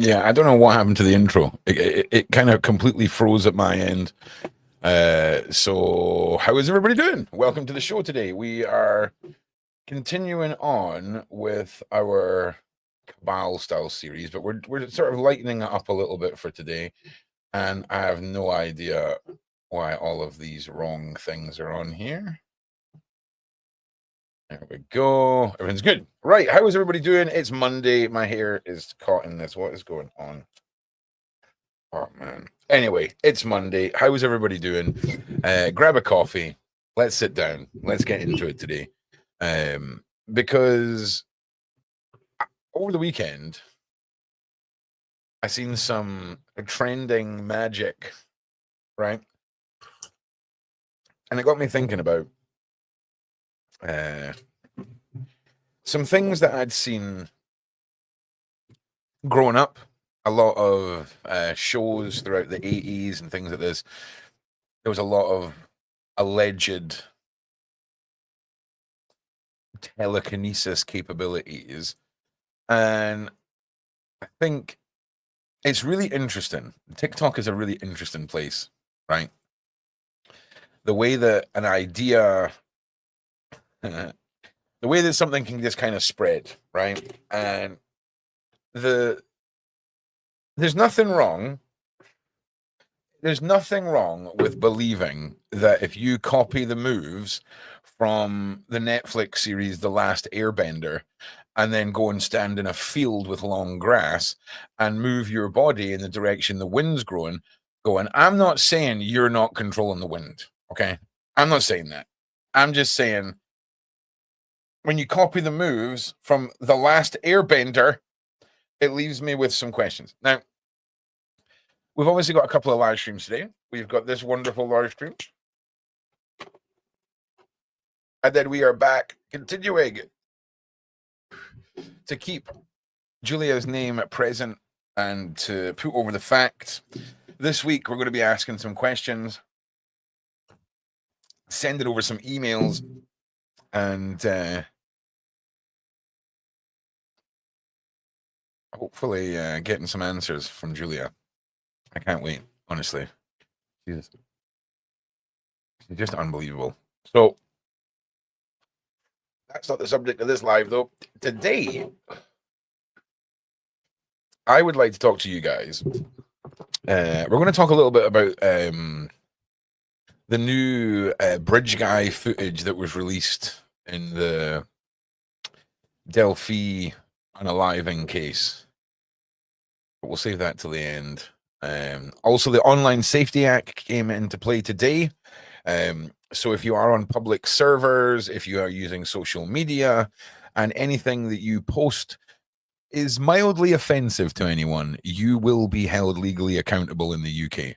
Yeah, I don't know what happened to the intro. It kind of completely froze at my end. So how is everybody doing? Welcome to the show today. We are continuing on with our Cabal style series, but we're sort of lightening it up a little bit for today. And I have no idea why all of these wrong things are on here. There we go. Everything's good. Right. How is everybody doing? It's Monday. My hair is caught in this. What is going on? Oh man. Anyway, it's Monday. How is everybody doing? Grab a coffee. Let's sit down. Let's get into it today. Because over the weekend, I seen some trending Magick, right? And it got me thinking about some things that I'd seen growing up. A lot of shows throughout the 80s and things like this. There was a lot of alleged telekinesis capabilities. And I think it's really interesting. TikTok is a really interesting place, right? The way that an idea, the way that something can just kind of spread, right? And there's nothing wrong. There's nothing wrong with believing that if you copy the moves from the Netflix series The Last Airbender and then go and stand in a field with long grass and move your body in the direction the wind's going, I'm not saying you're not controlling the wind, okay? I'm not saying that. I'm just saying when you copy the moves from The Last Airbender, it leaves me with some questions. Now, we've obviously got a couple of live streams today. We've got this wonderful live stream. And then we are back continuing to keep Julia's name present and to put over the facts. This week, we're going to be asking some questions, sending over some emails, and hopefully getting some answers from Julia. I can't wait, honestly. She's just unbelievable. So, that's not the subject of this live, though. Today, I would like to talk to you guys. We're going to talk a little bit about the new bridge guy footage that was released in the Delphi unaliving case. But we'll save that till the end. Also, the Online Safety Act came into play today. So if you are on public servers, if you are using social media, and anything that you post is mildly offensive to anyone, you will be held legally accountable in the UK.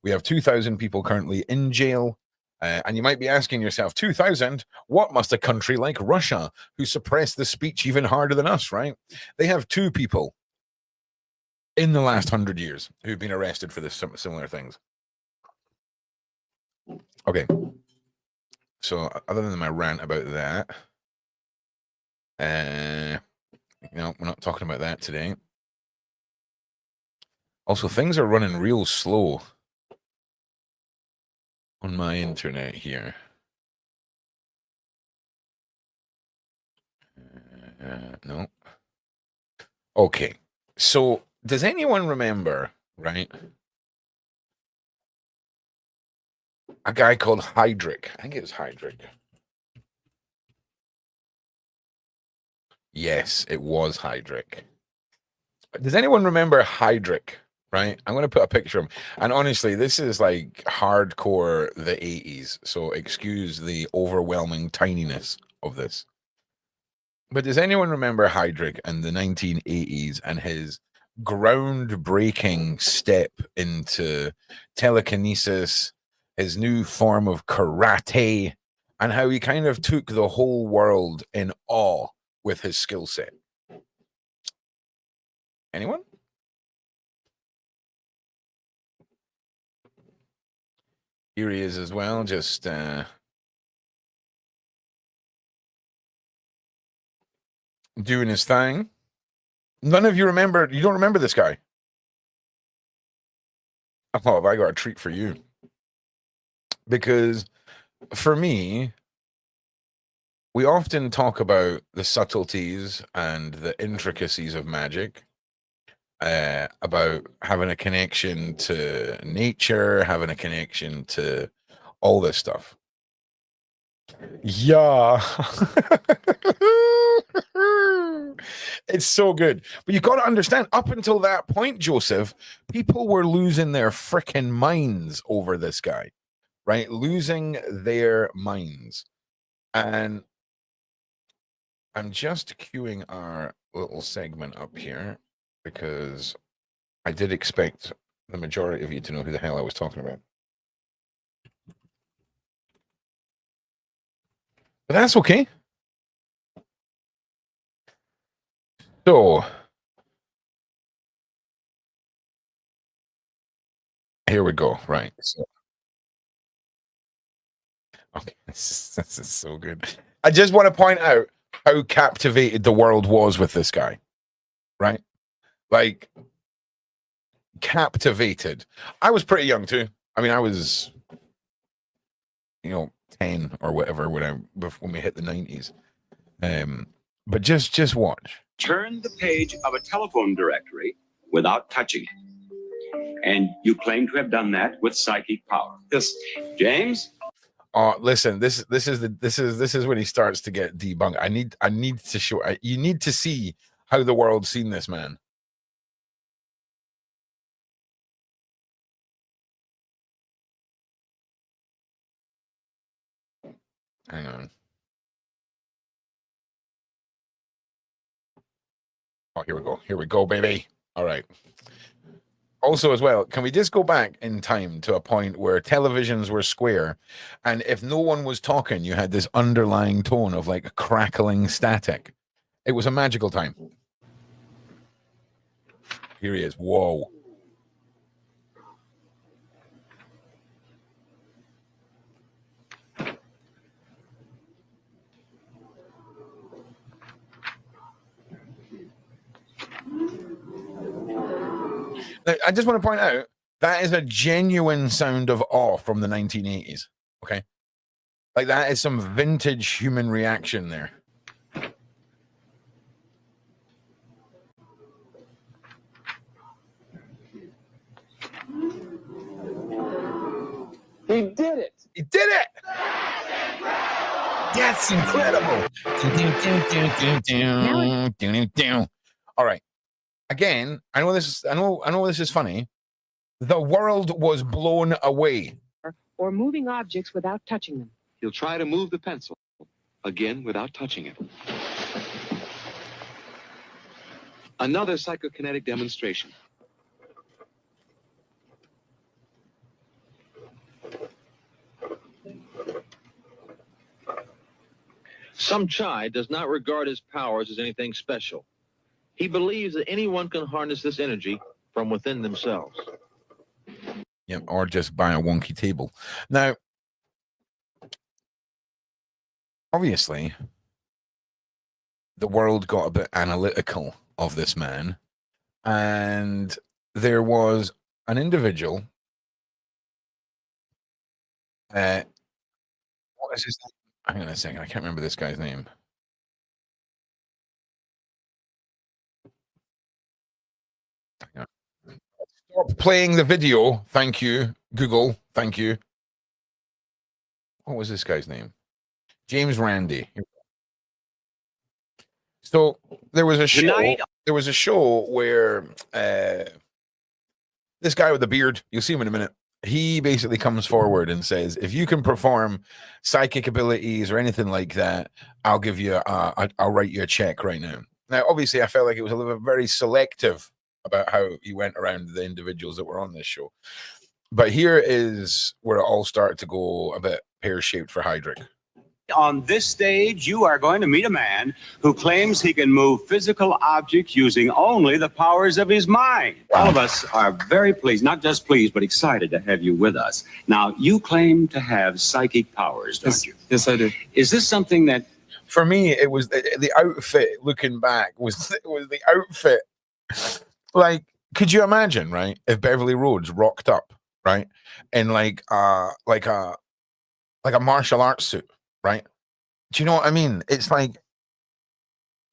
We have 2,000 people currently in jail. And you might be asking yourself, 2,000? What must a country like Russia, who suppress the speech even harder than us, right? They have 2 people in the last 100 years who've been arrested for this similar things. Okay. So other than my rant about that, we're not talking about that today. Also, things are running real slow on my internet here. No. Okay. So does anyone remember, right? A guy called Hydrick. I think it was Hydrick. Yes, it was Hydrick. Does anyone remember Hydrick? Right? I'm going to put a picture of him. And honestly, this is like hardcore the 80s. So excuse the overwhelming tininess of this. But does anyone remember Hydrick in the 1980s and his groundbreaking step into telekinesis, his new form of karate, and how he kind of took the whole world in awe with his skill set? Anyone? Here he is as well, just doing his thing. None of you remember. You don't remember this guy. Oh, have I got a treat for you? Because for me, we often talk about the subtleties and the intricacies of magic, about having a connection to nature, having a connection to all this stuff. Yeah. It's so good. But you got to understand, up until that point, Joseph, people were losing their freaking minds over this guy, right? Losing their minds. And I'm just queuing our little segment up here because I did expect the majority of you to know who the hell I was talking about. But that's okay. So here we go. Right. So, okay. This is so good. I just want to point out how captivated the world was with this guy. Right? Like, captivated. I was pretty young too. I mean, I was, 10 or whatever when we hit the 90s. But just watch. Turn the page of a telephone directory without touching it. And you claim to have done that with psychic power. Yes, James? Oh, listen, this is when he starts to get debunked. I need to show you need to see how the world's seen this man. Hang on. Oh, here we go. Here we go, baby. All right. Also, as well, can we just go back in time to a point where televisions were square, and if no one was talking, you had this underlying tone of like crackling static. It was a magical time. Here he is. Whoa. I just want to point out that is a genuine sound of awe from the 1980s. Okay. Like that is some vintage human reaction there. He did it. He did it. That's incredible. All right. Again, I know this is funny. The world was blown away. Or moving objects without touching them. He'll try to move the pencil, again without touching it. Another psychokinetic demonstration. Some Chai does not regard his powers as anything special. He believes that anyone can harness this energy from within themselves. Yep, or just buy a wonky table. Now, obviously, the world got a bit analytical of this man, and there was an individual. What is his name? Hang on a second. I can't remember this guy's name. Stop playing the video. Thank you, Google. Thank you. What was this guy's name? James Randi. So there was a show. Tonight. There was a show where this guy with the beard, you'll see him in a minute, he basically comes forward and says, if you can perform psychic abilities or anything like that, I'll give you, I'll write you a check right now. Now, obviously, I felt like it was a little very selective about how he went around the individuals that were on this show. But here is where it all started to go a bit pear-shaped for Hydrick. On this stage, you are going to meet a man who claims he can move physical objects using only the powers of his mind. All of us are very pleased, not just pleased, but excited to have you with us. Now, you claim to have psychic powers, don't you? Yes, I do. Is this something that For me, it was the outfit. Looking back, was the outfit. Like, could you imagine, right? If Beverly Rhodes rocked up, right, in like a martial arts suit, right? Do you know what I mean? It's like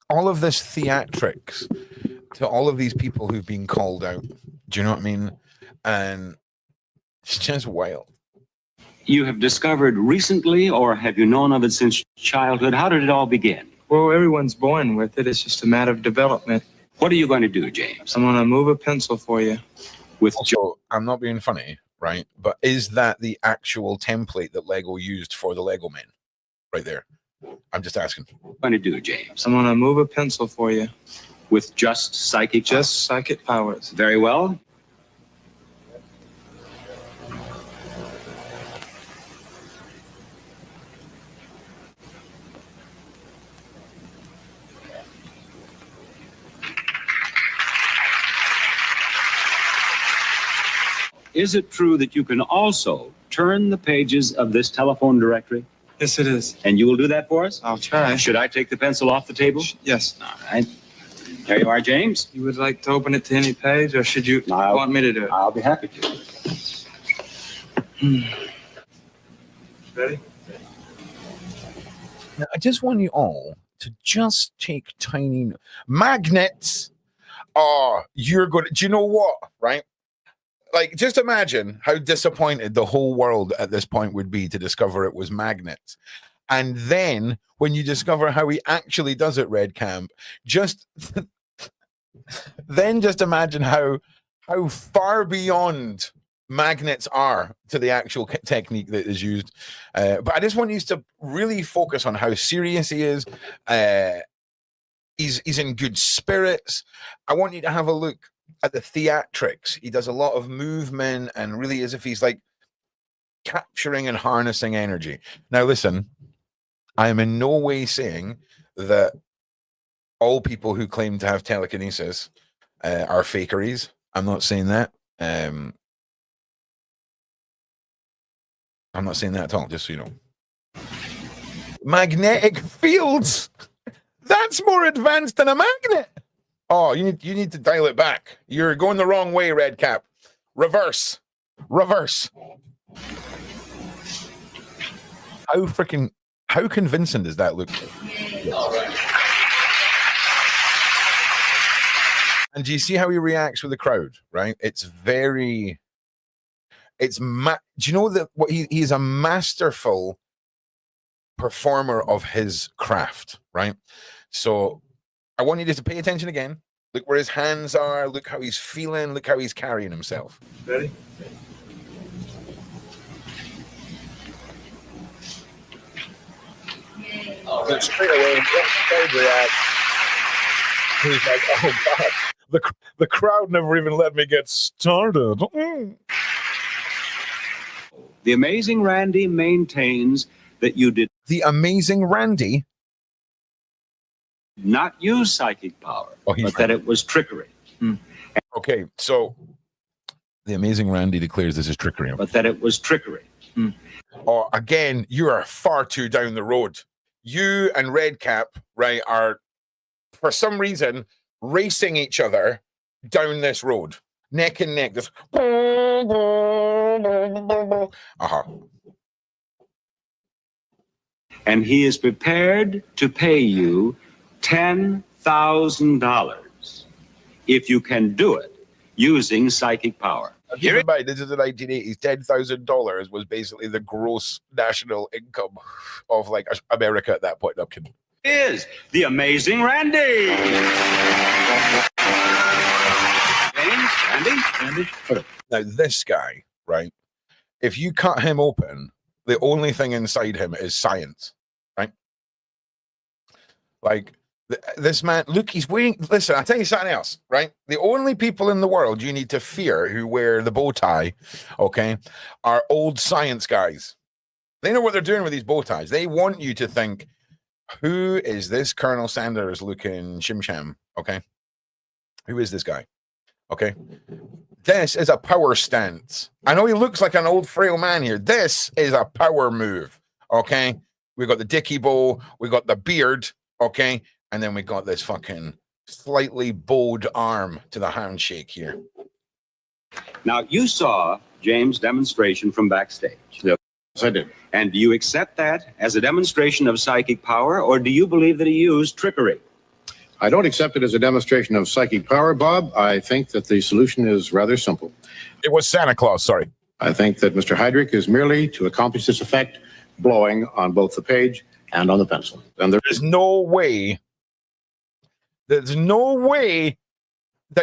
all of this theatrics to all of these people who've been called out. Do you know what I mean? And it's just wild. You have discovered recently, or have you known of it since childhood? How did it all begin? Well, everyone's born with it. It's just a matter of development. What are you going to do, James? I'm going to move a pencil for you. With So I'm not being funny, right? But is that the actual template that Lego used for the Lego men? Right there. I'm just asking. What are you going to do, James? I'm going to move a pencil for you. With just psychic powers? Just psychic powers. Very well. Is it true that you can also turn the pages of this telephone directory? Yes, it is. And you will do that for us? I'll try. Should I take the pencil off the table? Yes. All right. There you are, James. You would like to open it to any page, or should you No, want me to do it? I'll be happy to. Ready? Now, I just want you all to just take tiny magnets. Oh, you're good. Do you know what? Right? Like, just imagine how disappointed the whole world at this point would be to discover it was magnets. And then when you discover how he actually does it, Red Camp, just then just imagine how far beyond magnets are to the actual technique that is used. But I just want you to really focus on how serious he is. He's in good spirits. I want you to have a look at the theatrics. He does a lot of movement and really as if he's like capturing and harnessing energy. Now, listen, I am in no way saying that all people who claim to have telekinesis are fakeries. I'm not saying that. I'm not saying that at all, just so you know. Magnetic fields. That's more advanced than a magnet. Oh, you need to dial it back. You're going the wrong way, Red Cap. Reverse. How convincing does that look? And do you see how he reacts with the crowd, right? It's very do you know that what he's a masterful performer of his craft, right? So I want you to pay attention again. Look where his hands are. Look how he's feeling. Look how he's carrying himself. Ready? But straight away, he's like, "Oh God, the crowd never even let me get started." The amazing Randy maintains that you did The amazing Randy. not use psychic power, but that it was trickery. Okay, so the amazing Randy declares this is trickery. But that it was trickery. Oh, again, you are far too down the road. You and Red Cap, right, are for some reason racing each other down this road, neck and neck. Just And he is prepared to pay you $10,000 if you can do it using psychic power. Keep in mind, this is the 1980s. $10,000 was basically the gross national income of like America at that point. Is the amazing Randy. James, Randy. Now this guy, right? If you cut him open, the only thing inside him is science, right? Like this man, look, he's wearing. Listen, I'll tell you something else, right? The only people in the world you need to fear who wear the bow tie, okay, are old science guys. They know what they're doing with these bow ties. They want you to think, who is this Colonel Sanders looking shim-sham? Okay, who is this guy? Okay, this is a power stance. I know he looks like an old frail man here. This is a power move. Okay, We got the dicky bow. We got the beard. Okay. And then we got this fucking slightly bowed arm to the handshake here. Now, you saw James' demonstration from backstage. Yes, I did. And do you accept that as a demonstration of psychic power, or do you believe that he used trickery? I don't accept it as a demonstration of psychic power, Bob. I think that the solution is rather simple. It was Santa Claus, sorry. I think that Mr. Hydrick is merely, to accomplish this effect, blowing on both the page and on the pencil. And There's no way that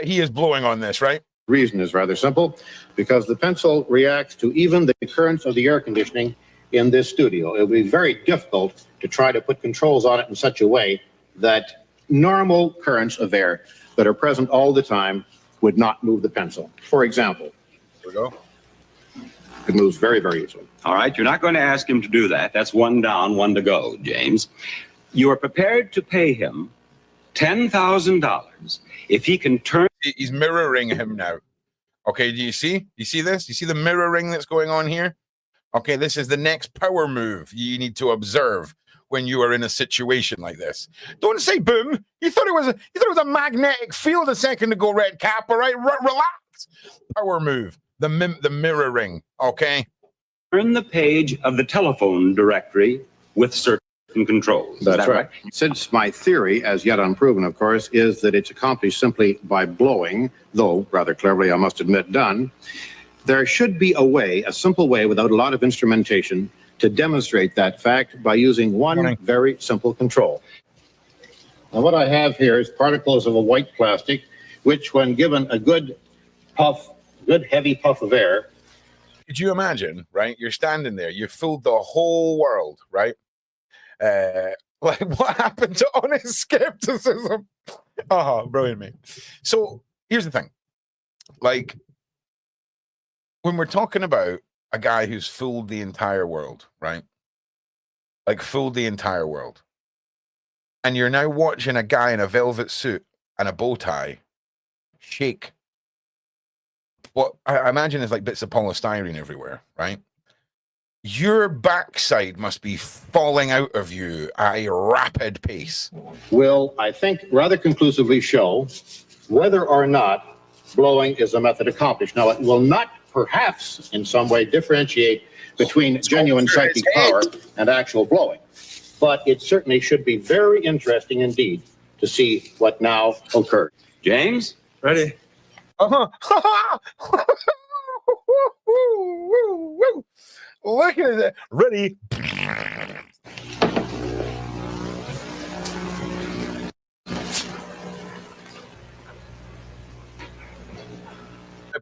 he is blowing on this, right? the reason is rather simple, because the pencil reacts to even the currents of the air conditioning in this studio. It will be very difficult to try to put controls on it in such a way that normal currents of air that are present all the time would not move the pencil. For example, Here we go. it moves very, very easily. All right, you're not going to ask him to do that. That's one down, one to go, James. You are prepared to pay him $10,000 if he can turn. He's mirroring him now. Okay, do you see? You see this? You see the mirroring that's going on here? Okay, this is the next power move you need to observe when you are in a situation like this. Don't say boom. You thought it was a magnetic field a second ago, Red Cap. All right, relax. Power move. The mirroring. Okay. Turn the page of the telephone directory with certain controls. Is That's that right. Since my theory, as yet unproven, of course, is that it's accomplished simply by blowing, though rather cleverly, I must admit, done, there should be a way, a simple way, without a lot of instrumentation, to demonstrate that fact by using one very simple control. Now, what I have here is particles of a white plastic, which, when given a good puff, good heavy puff of air. Could you imagine, right? You're standing there, you fooled the whole world, right? Like, what happened to honest skepticism? Oh, brilliant, mate. So here's the thing. Like, when we're talking about a guy who's fooled the entire world, right? Like, fooled the entire world. And you're now watching a guy in a velvet suit and a bow tie shake what I imagine is like bits of polystyrene everywhere, right? Your backside must be falling out of you at a rapid pace. Will, I think, rather conclusively show whether or not blowing is a method accomplished. Now, it will not perhaps in some way differentiate between genuine psychic power and actual blowing, but it certainly should be very interesting indeed to see what now occurs. James? Ready? Look at that. Ready.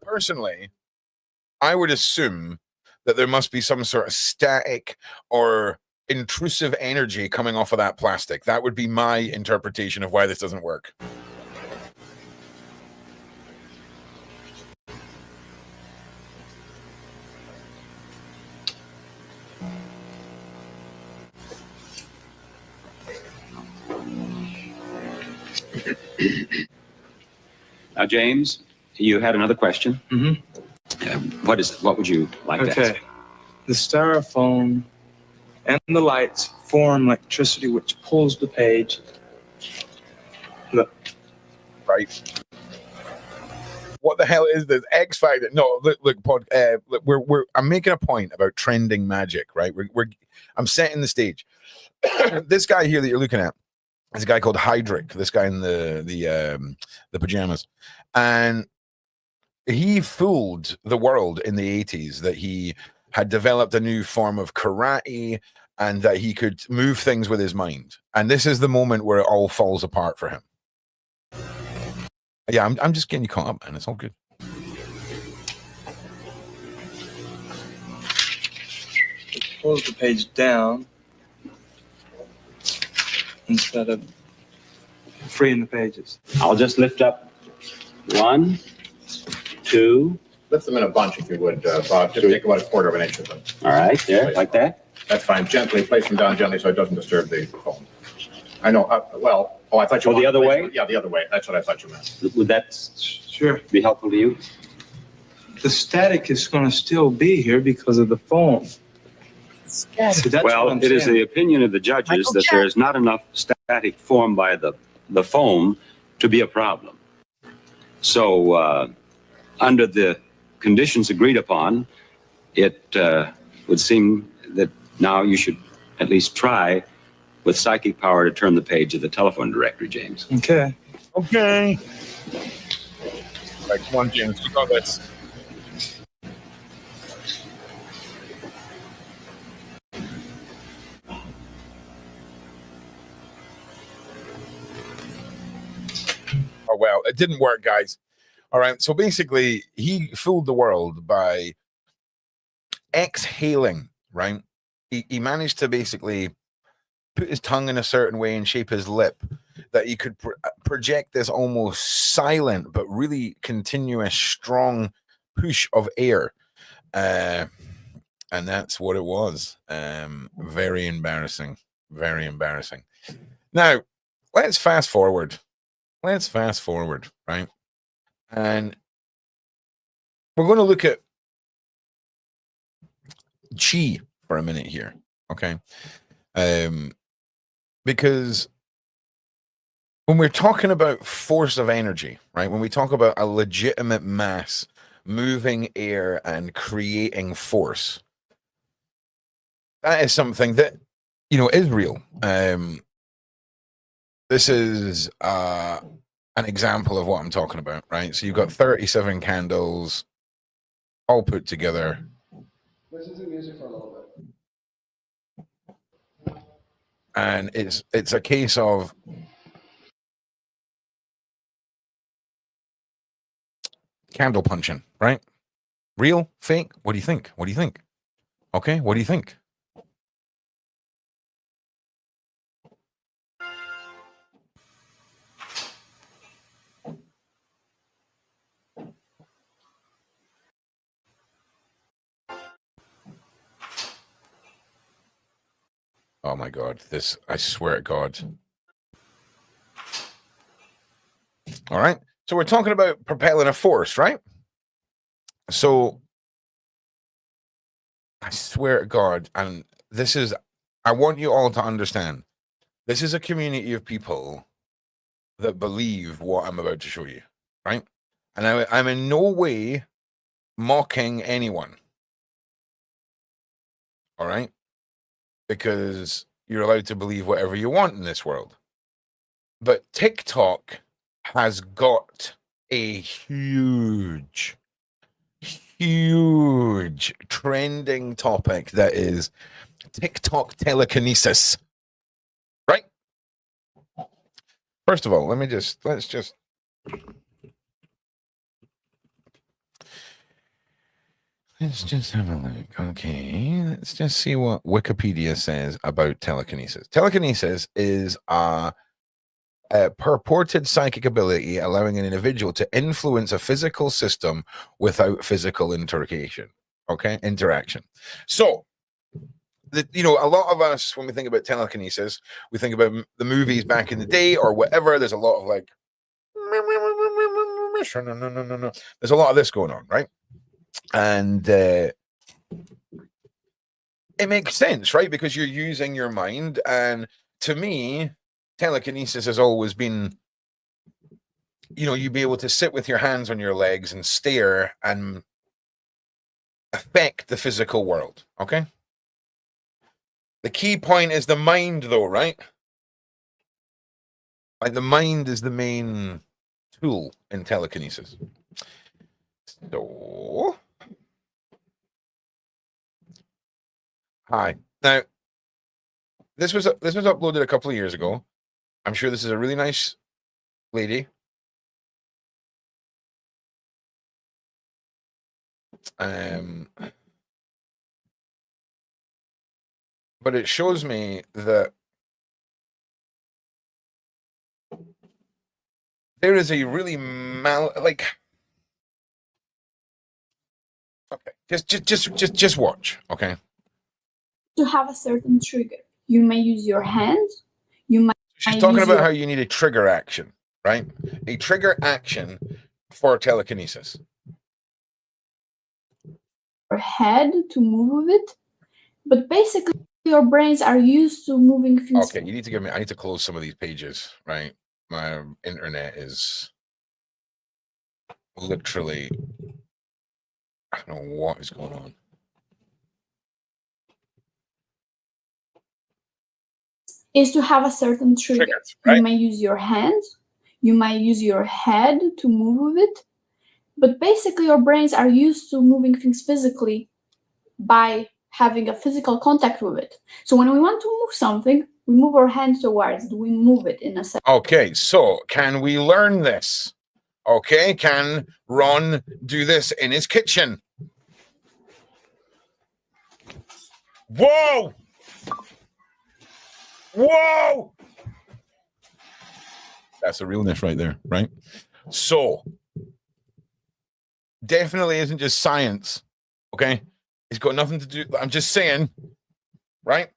Personally, I would assume that there must be some sort of static or intrusive energy coming off of that plastic. That would be my interpretation of why this doesn't work. Now, James, you had another question. Mm-hmm. What would you like to ask? Okay. The styrofoam and the lights form electricity, which pulls the page. Look. Right. What the hell is this X Factor? No, look, I'm making a point about trending magic, right? I'm setting the stage. This guy here that you're looking at is a guy called Hydrick. This guy in the pajamas, and he fooled the world in the 80s that he had developed a new form of karate and that he could move things with his mind. And this is the moment where it all falls apart for him. Yeah, I'm just getting you caught up, man. It's all good. It pulls the page down instead of freeing the pages. I'll just lift up 1, 2. Lift them in a bunch, if you would, Bob. Just take about a quarter of an inch of them. All right, there, like that. That's fine. Gently, place them down gently so it doesn't disturb the phone. I know. I thought you. Oh, the other way? Yeah, the other way. That's what I thought you meant. Would that Sure. be helpful to you? The static is going to still be here because of the foam. See, that's what Well, I'm it is saying. the opinion of the judges that there is not enough static formed by the foam to be a problem. So, under the conditions agreed upon, it would seem that now you should at least try with psychic power to turn the page of the telephone directory, James. Okay. Okay. Right, come on, James. You got this. Oh, well, it didn't work, guys. All right. So basically, he fooled the world by exhaling, right? He managed to basically put his tongue in a certain way and shape his lip that he could project this almost silent but really continuous, strong push of air. And that's what it was. Very embarrassing. Very embarrassing. Now, let's fast forward. Right? And we're going to look at chi for a minute here, okay? Because when we're talking about force of energy, right? When we talk about a legitimate mass moving air and creating force, that is something that, is real. This is an example of what I'm talking about, right? So you've got 37 candles all put together. Listen to music for a little bit. And it's a case of candle punching, right? Real, fake? What do you think? What do you think? Okay, what do you think? Oh my God, I swear to God. All right. So we're talking about propelling a force, right? So I swear to God, and I want you all to understand, this is a community of people that believe what I'm about to show you, right? And I'm in no way mocking anyone. All right? Because you're allowed to believe whatever you want in this world. But TikTok has got a huge trending topic that is TikTok telekinesis. Right? First of all, let's just have a look. Okay, let's just see what Wikipedia says about telekinesis. Telekinesis is a purported psychic ability allowing an individual to influence a physical system without physical interaction. Okay, interaction. So, a lot of us, when we think about telekinesis, we think about the movies back in the day or whatever. There's a lot of like, no. There's a lot of this going on, right? And it makes sense, right? Because you're using your mind. And to me, telekinesis has always been, you'd be able to sit with your hands on your legs and stare and affect the physical world. Okay. The key point is the mind, though, right? Like the mind is the main tool in telekinesis. So, hi. Now, this was uploaded a couple of years ago. I'm sure this is a really nice lady. But it shows me that there is a really okay, just watch, okay? To have a certain trigger, you may use your hands. She's talking about how you need a trigger action, right? A trigger action for telekinesis. Your head to move with it. But basically, your brains are used to moving things. Okay, you need to give me. I need to close some of these pages, right? My internet is literally. I don't know what is going on. Is to have a certain trigger. Triggers, right? You may use your hand, you might use your head to move with it, but basically your brains are used to moving things physically by having a physical contact with it. So when we want to move something, we move our hand towards it, we move it in a sense. Okay, so can we learn this? Okay, can Ron do this in his kitchen? Whoa! Whoa! That's the realness right there, right? So, definitely isn't just science, okay? It's got nothing to do, I'm just saying, right?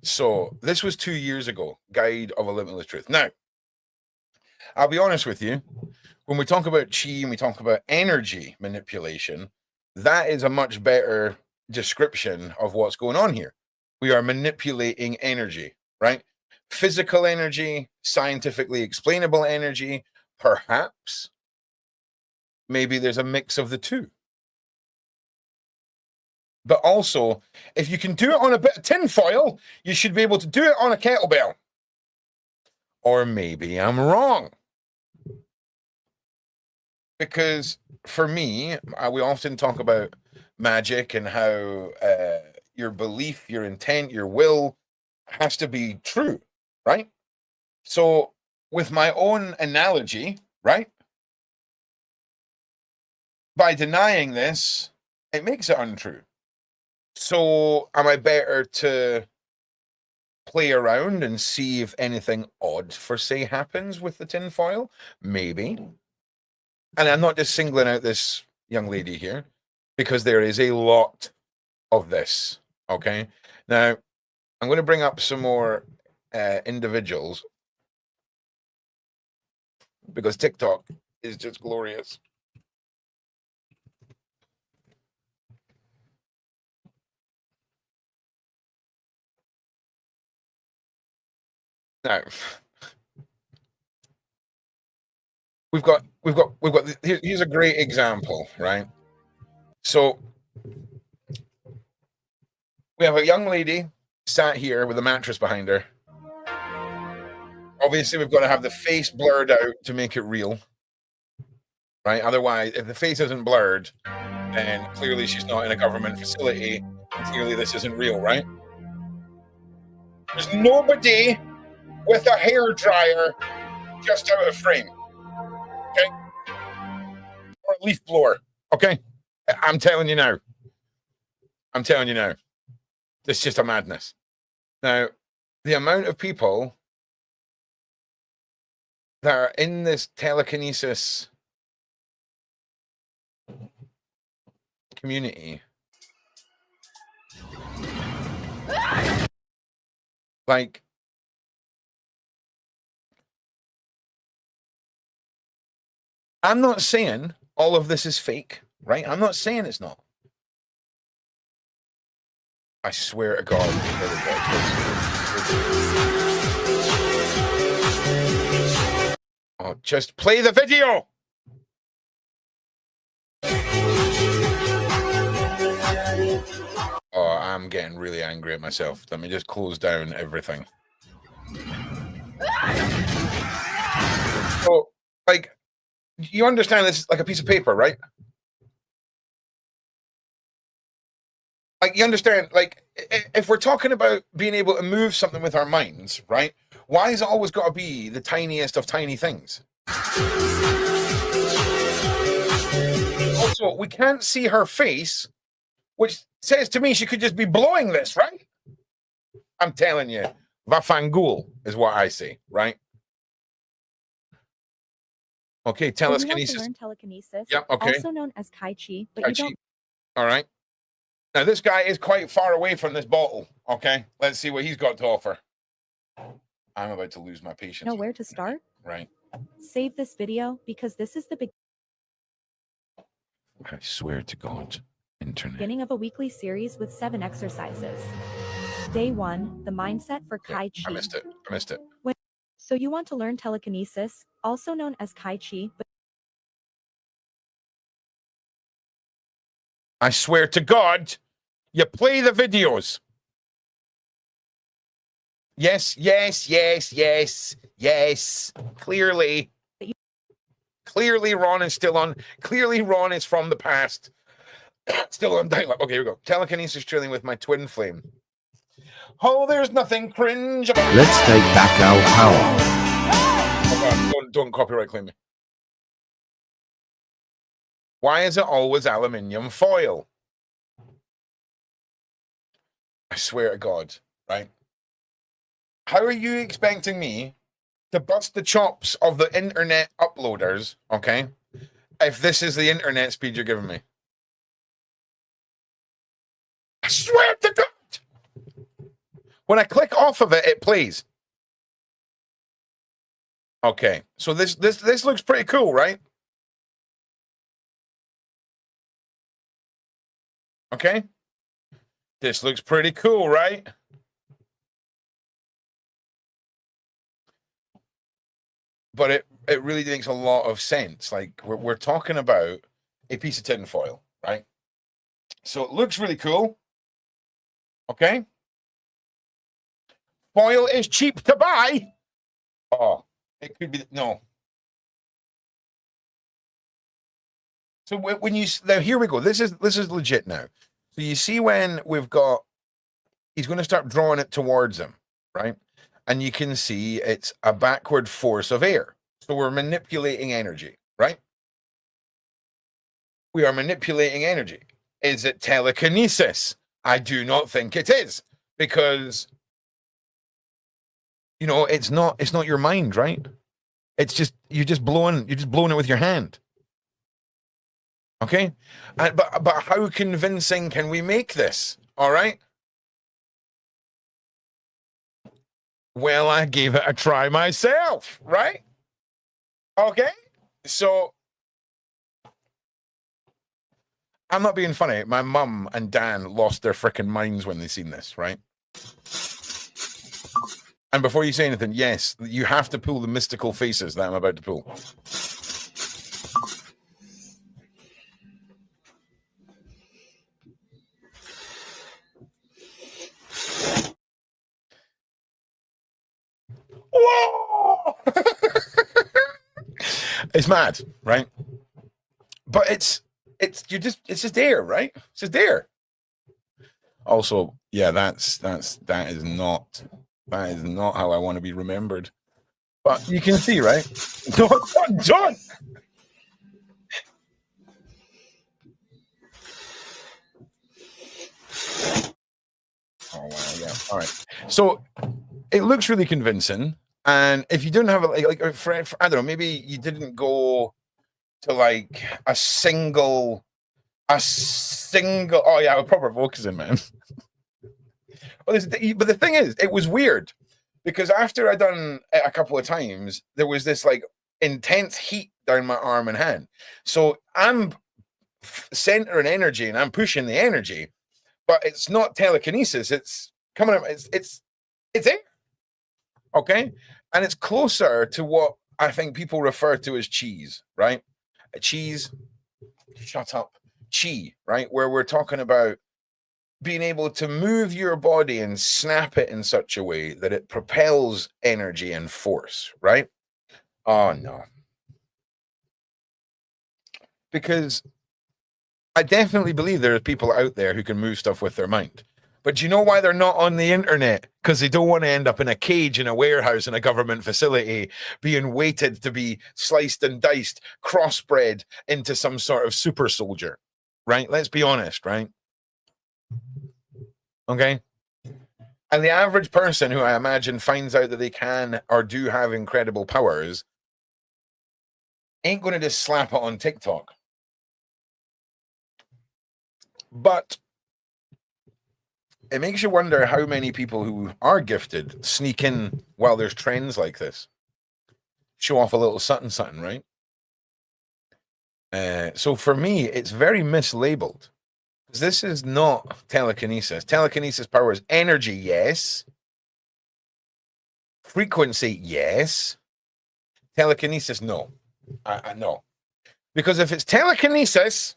So, this was 2 years ago, Guide of a Limitless Truth. Now, I'll be honest with you, when we talk about chi and we talk about energy manipulation, that is a much better description of what's going on here. We are manipulating energy, right? Physical energy, scientifically explainable energy, perhaps. Maybe there's a mix of the two. But also, if you can do it on a bit of tinfoil, you should be able to do it on a kettlebell. Or maybe I'm wrong. Because for me, we often talk about magic and how your belief, your intent, your will has to be true, right? So with my own analogy, right? By denying this, it makes it untrue. So am I better to play around and see if anything odd, for say, happens with the tinfoil? Maybe. And I'm not just singling out this young lady here, because there is a lot of this, okay? Now, I'm going to bring up some more individuals, because TikTok is just glorious. Now, we've got. Here's a great example, right? So we have a young lady sat here with a mattress behind her. Obviously, we've got to have the face blurred out to make it real, right? Otherwise, if the face isn't blurred, then clearly she's not in a government facility, and clearly this isn't real, right? There's nobody with a hairdryer just out of frame, okay? Or a leaf blower, okay? I'm telling you now. I'm telling you now. It's just a madness. Now, the amount of people that are in this telekinesis community, like, I'm not saying all of this is fake, right? I'm not saying it's not. I swear to God. Oh, just play the video. Oh, I'm getting really angry at myself. Let me just close down everything. So, like, you understand this is like a piece of paper, right? Like, you understand, like, if we're talking about being able to move something with our minds, right? Why has it always got to be the tiniest of tiny things? Also, we can't see her face, which says to me she could just be blowing this, right? I'm telling you, Vafangool is what I see, right? Okay, telekinesis. Learn telekinesis, Yep, okay. also known as Kai Chi, but Kai you don't. Chi. All right. Now, this guy is quite far away from this bottle, okay? Let's see what he's got to offer. I'm about to lose my patience. Know where to start? Right. Save this video because this is the big. I swear to God. Internet. Beginning of a weekly series with 7 exercises. Day 1, the mindset for Kai Chi. I missed it. I missed it. So you want to learn telekinesis, also known as Kai Chi, but I swear to God, you play the videos. Yes, yes, yes, yes, yes. Clearly. Clearly Ron is still on. Clearly Ron is from the past. Still on dial-up. Okay, here we go. Telekinesis training with my twin flame. Oh, there's nothing cringe about. Let's take back our power. Oh God, don't copyright claim me. Why is it always aluminium foil? I swear to God, right? How are you expecting me to bust the chops of the internet uploaders, okay, if this is the internet speed you're giving me? I swear to God! When I click off of it, it plays. Okay, so this looks pretty cool, right? Okay. This looks pretty cool, right? But it really makes a lot of sense. Like we're talking about a piece of tin foil, right? So it looks really cool. Okay. Foil is cheap to buy. Oh, it could be no. So when you now here we go. This is legit now. So you see when we've got, he's going to start drawing it towards him, right? And you can see it's a backward force of air. So we're manipulating energy, right? We are manipulating energy. Is it telekinesis? I do not think it is, because you know it's not your mind, right? It's just you're just blowing it with your hand. Okay? But how convincing can we make this? All right? Well, I gave it a try myself, right? Okay? So I'm not being funny. My mum and Dan lost their freaking minds when they seen this, right? And before you say anything, yes, you have to pull the mystical faces that I'm about to pull. Whoa! It's mad, right? But it's just air, right? It's just air. Also, yeah, that is not how I want to be remembered. But you can see, right? John. Oh wow, yeah. All right. So it looks really convincing, and if you didn't have like a friend, I don't know, maybe you didn't go to like a single. Oh yeah, a proper focusing, man. But the thing is, it was weird because after I'd done it a couple of times, there was this like intense heat down my arm and hand. So I'm centering energy and I'm pushing the energy, but it's not telekinesis. It's coming up. It's air. Okay, and it's closer to what I think people refer to as cheese, right? A cheese. Shut up. Chi, right? Where we're talking about being able to move your body and snap it in such a way that it propels energy and force, right? Oh no. Because I definitely believe there are people out there who can move stuff with their mind. But do you know why they're not on the internet? Because they don't want to end up in a cage in a warehouse in a government facility, being waited to be sliced and diced, crossbred into some sort of super soldier, right? Let's be honest, right? Okay? And the average person who I imagine finds out that they can or do have incredible powers ain't going to just slap it on TikTok. But it makes you wonder how many people who are gifted sneak in while there's trends like this. Show off a little something, right? So for me, it's very mislabeled. This is not telekinesis. Telekinesis powers energy, yes. Frequency, yes. Telekinesis, no. No. Because if it's telekinesis,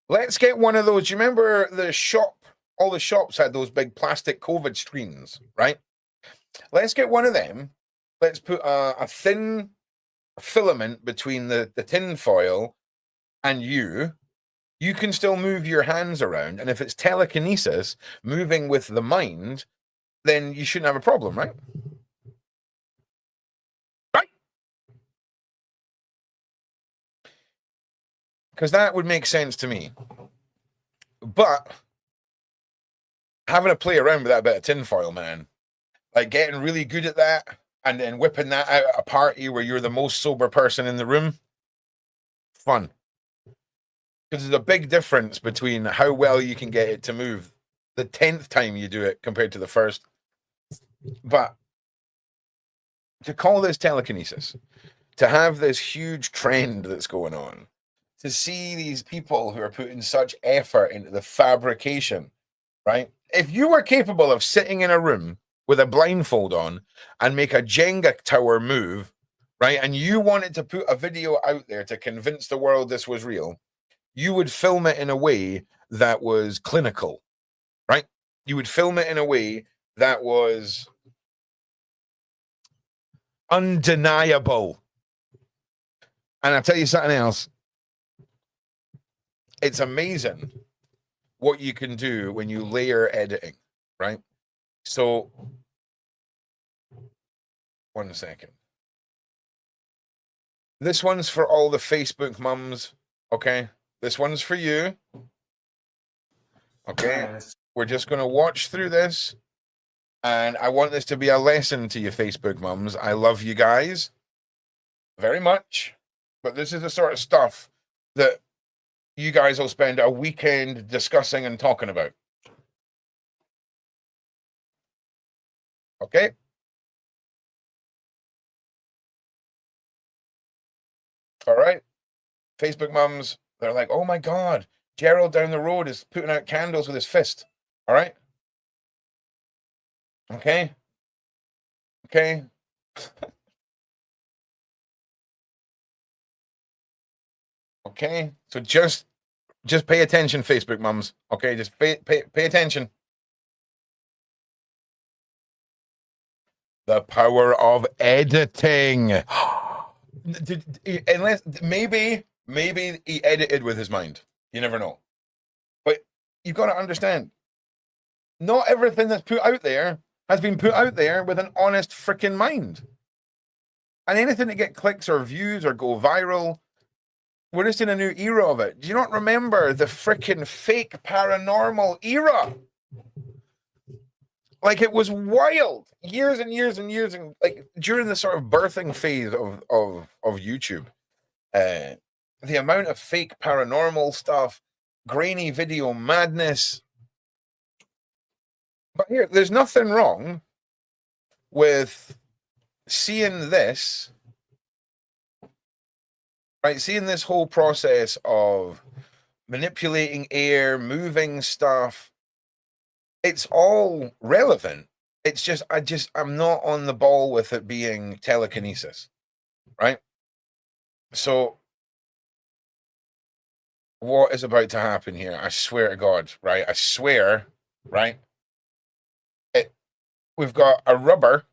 let's get one of those. You remember the shop? All the shops had those big plastic COVID screens, right? Let's get one of them. Let's put a thin filament between the tin foil and you. You can still move your hands around. And if it's telekinesis, moving with the mind, then you shouldn't have a problem, right? Right? Because that would make sense to me. But having to play around with that bit of tinfoil, man, like getting really good at that and then whipping that out at a party where you're the most sober person in the room, fun. Because there's a big difference between how well you can get it to move the 10th time you do it compared to the first. But to call this telekinesis, to have this huge trend that's going on, to see these people who are putting such effort into the fabrication, right? If you were capable of sitting in a room with a blindfold on and make a Jenga tower move, right? And you wanted to put a video out there to convince the world this was real, you would film it in a way that was clinical, right? You would film it in a way that was undeniable. And I'll tell you something else. It's amazing what you can do when you layer editing, right? So, one second. This one's for all the Facebook mums, okay? This one's for you. Okay, we're just going to watch through this. And I want this to be a lesson to you, Facebook mums. I love you guys very much. But this is the sort of stuff that you guys will spend a weekend discussing and talking about. Okay? All right. Facebook mums, they're like, oh my God, Gerald down the road is putting out candles with his fist. All right? Okay? Okay? Okay? So just pay attention, Facebook mums. Okay? Just pay attention. The power of editing. Unless maybe he edited with his mind. You never know. But you've got to understand, not everything that's put out there has been put out there with an honest freaking mind. And anything that get clicks or views or go viral, we're just in a new era of it. Do you not remember the freaking fake paranormal era? Like, it was wild. Years and years and years, and like during the sort of birthing phase of YouTube. The amount of fake paranormal stuff, grainy video madness. But here, there's nothing wrong with seeing this, right? Seeing this whole process of manipulating air, moving stuff. It's all relevant. It's just, I'm not on the ball with it being telekinesis, right? So what is about to happen here? I swear to God, right? I swear, right? We've got a rubber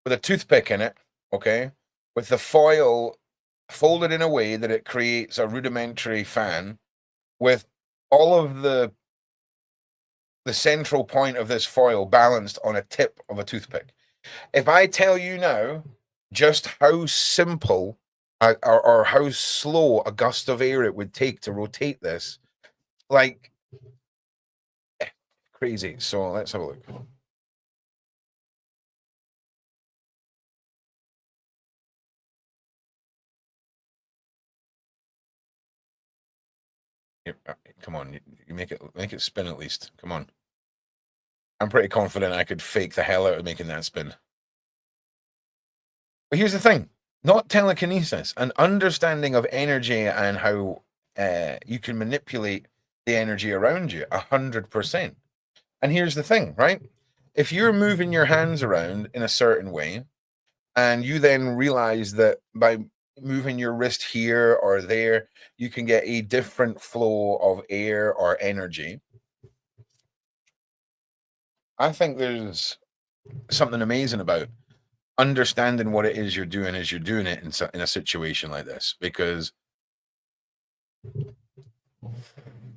with a toothpick in it, okay? With the foil folded in a way that it creates a rudimentary fan with all of the central point of this foil balanced on a tip of a toothpick. If I tell you now just how simple or how slow a gust of air it would take to rotate this, like, crazy. So let's have a look. Come on, you make it spin at least. Come on. I'm pretty confident I could fake the hell out of making that spin. But here's the thing, not telekinesis, an understanding of energy and how you can manipulate the energy around you 100%. And here's the thing, right? If you're moving your hands around in a certain way, and you then realize that by moving your wrist here or there, you can get a different flow of air or energy. I think there's something amazing about understanding what it is you're doing as you're doing it in a situation like this. Because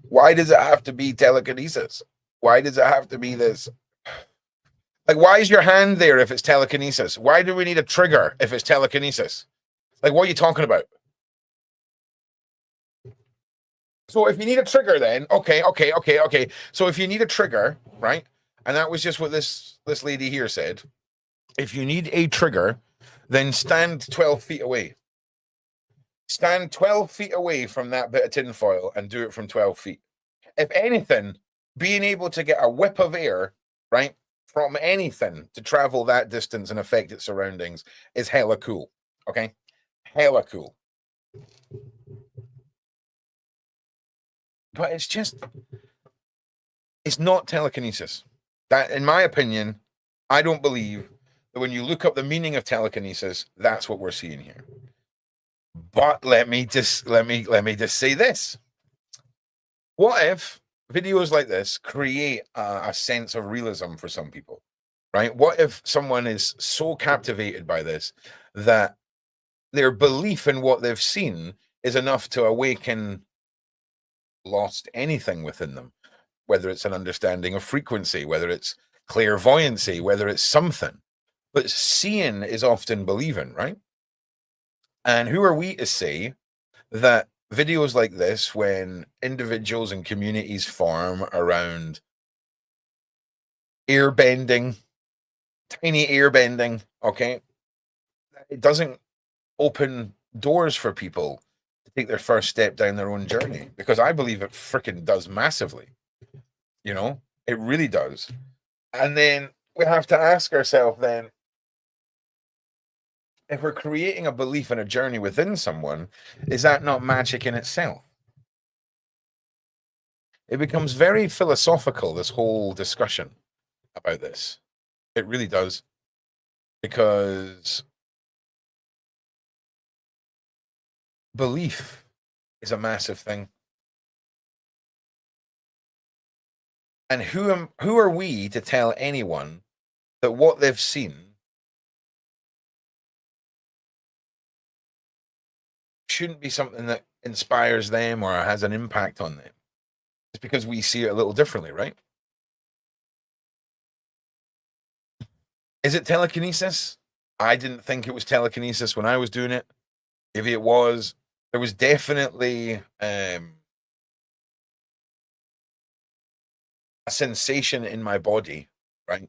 why does it have to be telekinesis? Why does it have to be this? Like, why is your hand there if it's telekinesis? Why do we need a trigger if it's telekinesis? Like, what are you talking about? So if you need a trigger, then okay. So if you need a trigger, right? And that was just what this lady here said. If you need a trigger, then stand 12 feet away. Stand 12 feet away from that bit of tinfoil and do it from 12 feet. If anything, being able to get a whip of air, right, from anything to travel that distance and affect its surroundings is hella cool. Okay? Hella cool. But it's not telekinesis. That, in my opinion, I don't believe that when you look up the meaning of telekinesis, that's what we're seeing here. But let me just say this. What if videos like this create a sense of realism for some people, right? What if someone is so captivated by this that their belief in what they've seen is enough to awaken lost anything within them, whether it's an understanding of frequency, whether it's clairvoyancy, whether it's something. But seeing is often believing, right? And who are we to say that videos like this, when individuals and communities form around airbending, tiny airbending, okay, it doesn't open doors for people to take their first step down their own journey? Because I believe it freaking does massively. You know, it really does. And then we have to ask ourselves then, if we're creating a belief and a journey within someone, is that not magic in itself? It becomes very philosophical, this whole discussion about this. It really does. Because belief is a massive thing. And who are we to tell anyone that what they've seen shouldn't be something that inspires them or has an impact on them? It's because we see it a little differently, right? Is it telekinesis? I didn't think it was telekinesis when I was doing it. Maybe it was. There was definitely a sensation in my body, right,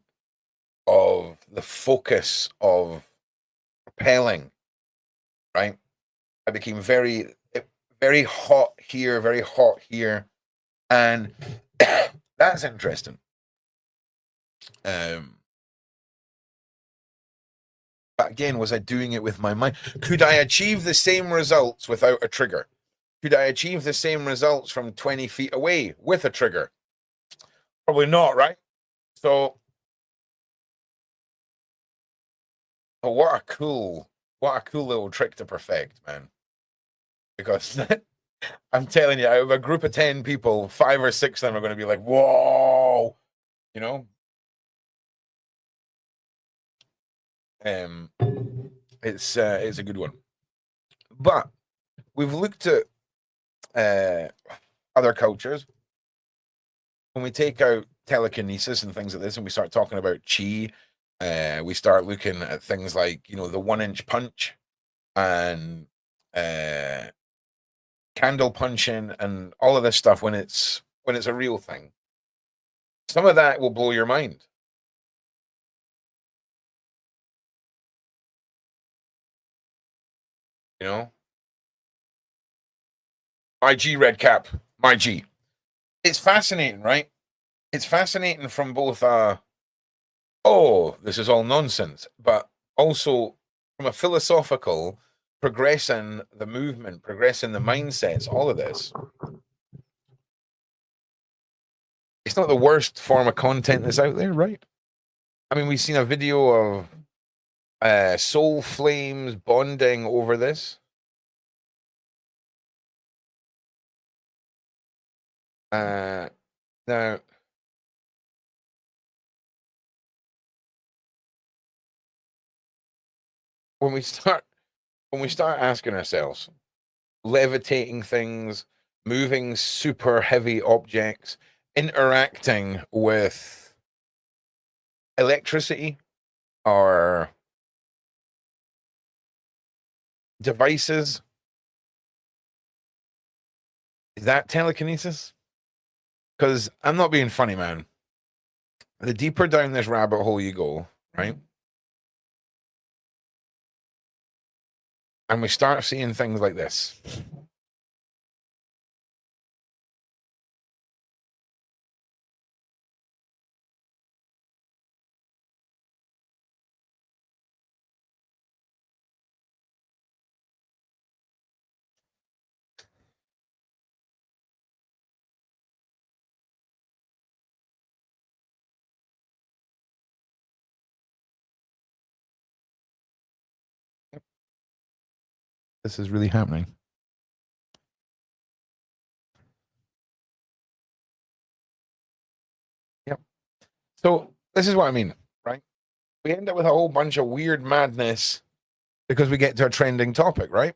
of the focus of repelling, right? I became very hot here, and that's interesting. But again, was I doing it with my mind? Could I achieve the same results without a trigger? Could I achieve the same results from 20 feet away with a trigger? Probably not, right? So, oh, what a cool little trick to perfect, man. Because I'm telling you, out of a group of 10 people, 5 or 6 of them are going to be like, whoa, you know? It's a good one. But we've looked at other cultures. When we take out telekinesis and things like this, and we start talking about chi, we start looking at things like, you know, the 1-inch punch and candle punching and all of this stuff. When it's a real thing, some of that will blow your mind. You know, my G red cap, my G. It's fascinating, right? It's fascinating from both oh, this is all nonsense, but also from a philosophical, progressing the movement, progressing the mindsets, all of this. it's not the worst form of content that's out there, right? I mean, we've seen a video of soul flames bonding over this. Now, when we start asking ourselves, levitating things, moving super heavy objects, interacting with electricity or devices, is that telekinesis? Because I'm not being funny, man. The deeper down this rabbit hole you go, right? And we start seeing things like this. This is really happening. Yep. So this is what I mean, right? We end up with a whole bunch of weird madness because we get to a trending topic, right?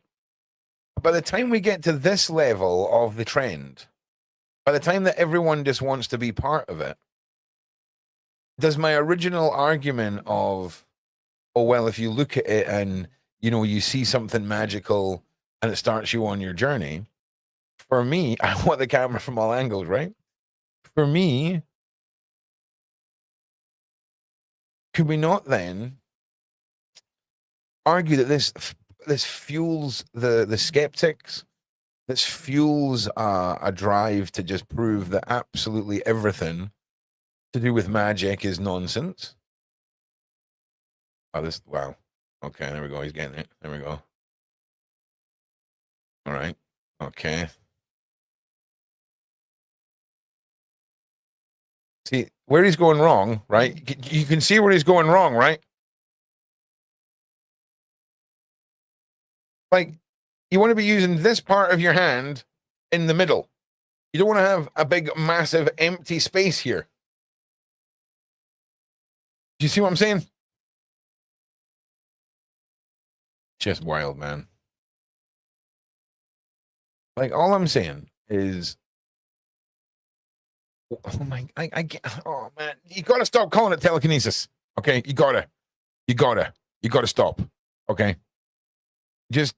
By the time we get to this level of the trend, by the time that everyone just wants to be part of it, does my original argument of, oh, well, if you look at it and, you know, you see something magical and it starts you on your journey, for me, I want the camera from all angles, right? For me, could we not then argue that this fuels the skeptics? This fuels a drive to just prove that absolutely everything to do with magic is nonsense. Oh, wow. Okay, there we go. He's getting it. There we go. All right. Okay. See where he's going wrong, right? You can see where he's going wrong, right? Like, you want to be using this part of your hand in the middle. You don't want to have a big, massive, empty space here. Do you see what I'm saying? Just wild, man. Like, all I'm saying is, oh my, I can't, oh man, you gotta stop calling it telekinesis. Okay, you gotta stop. Okay, just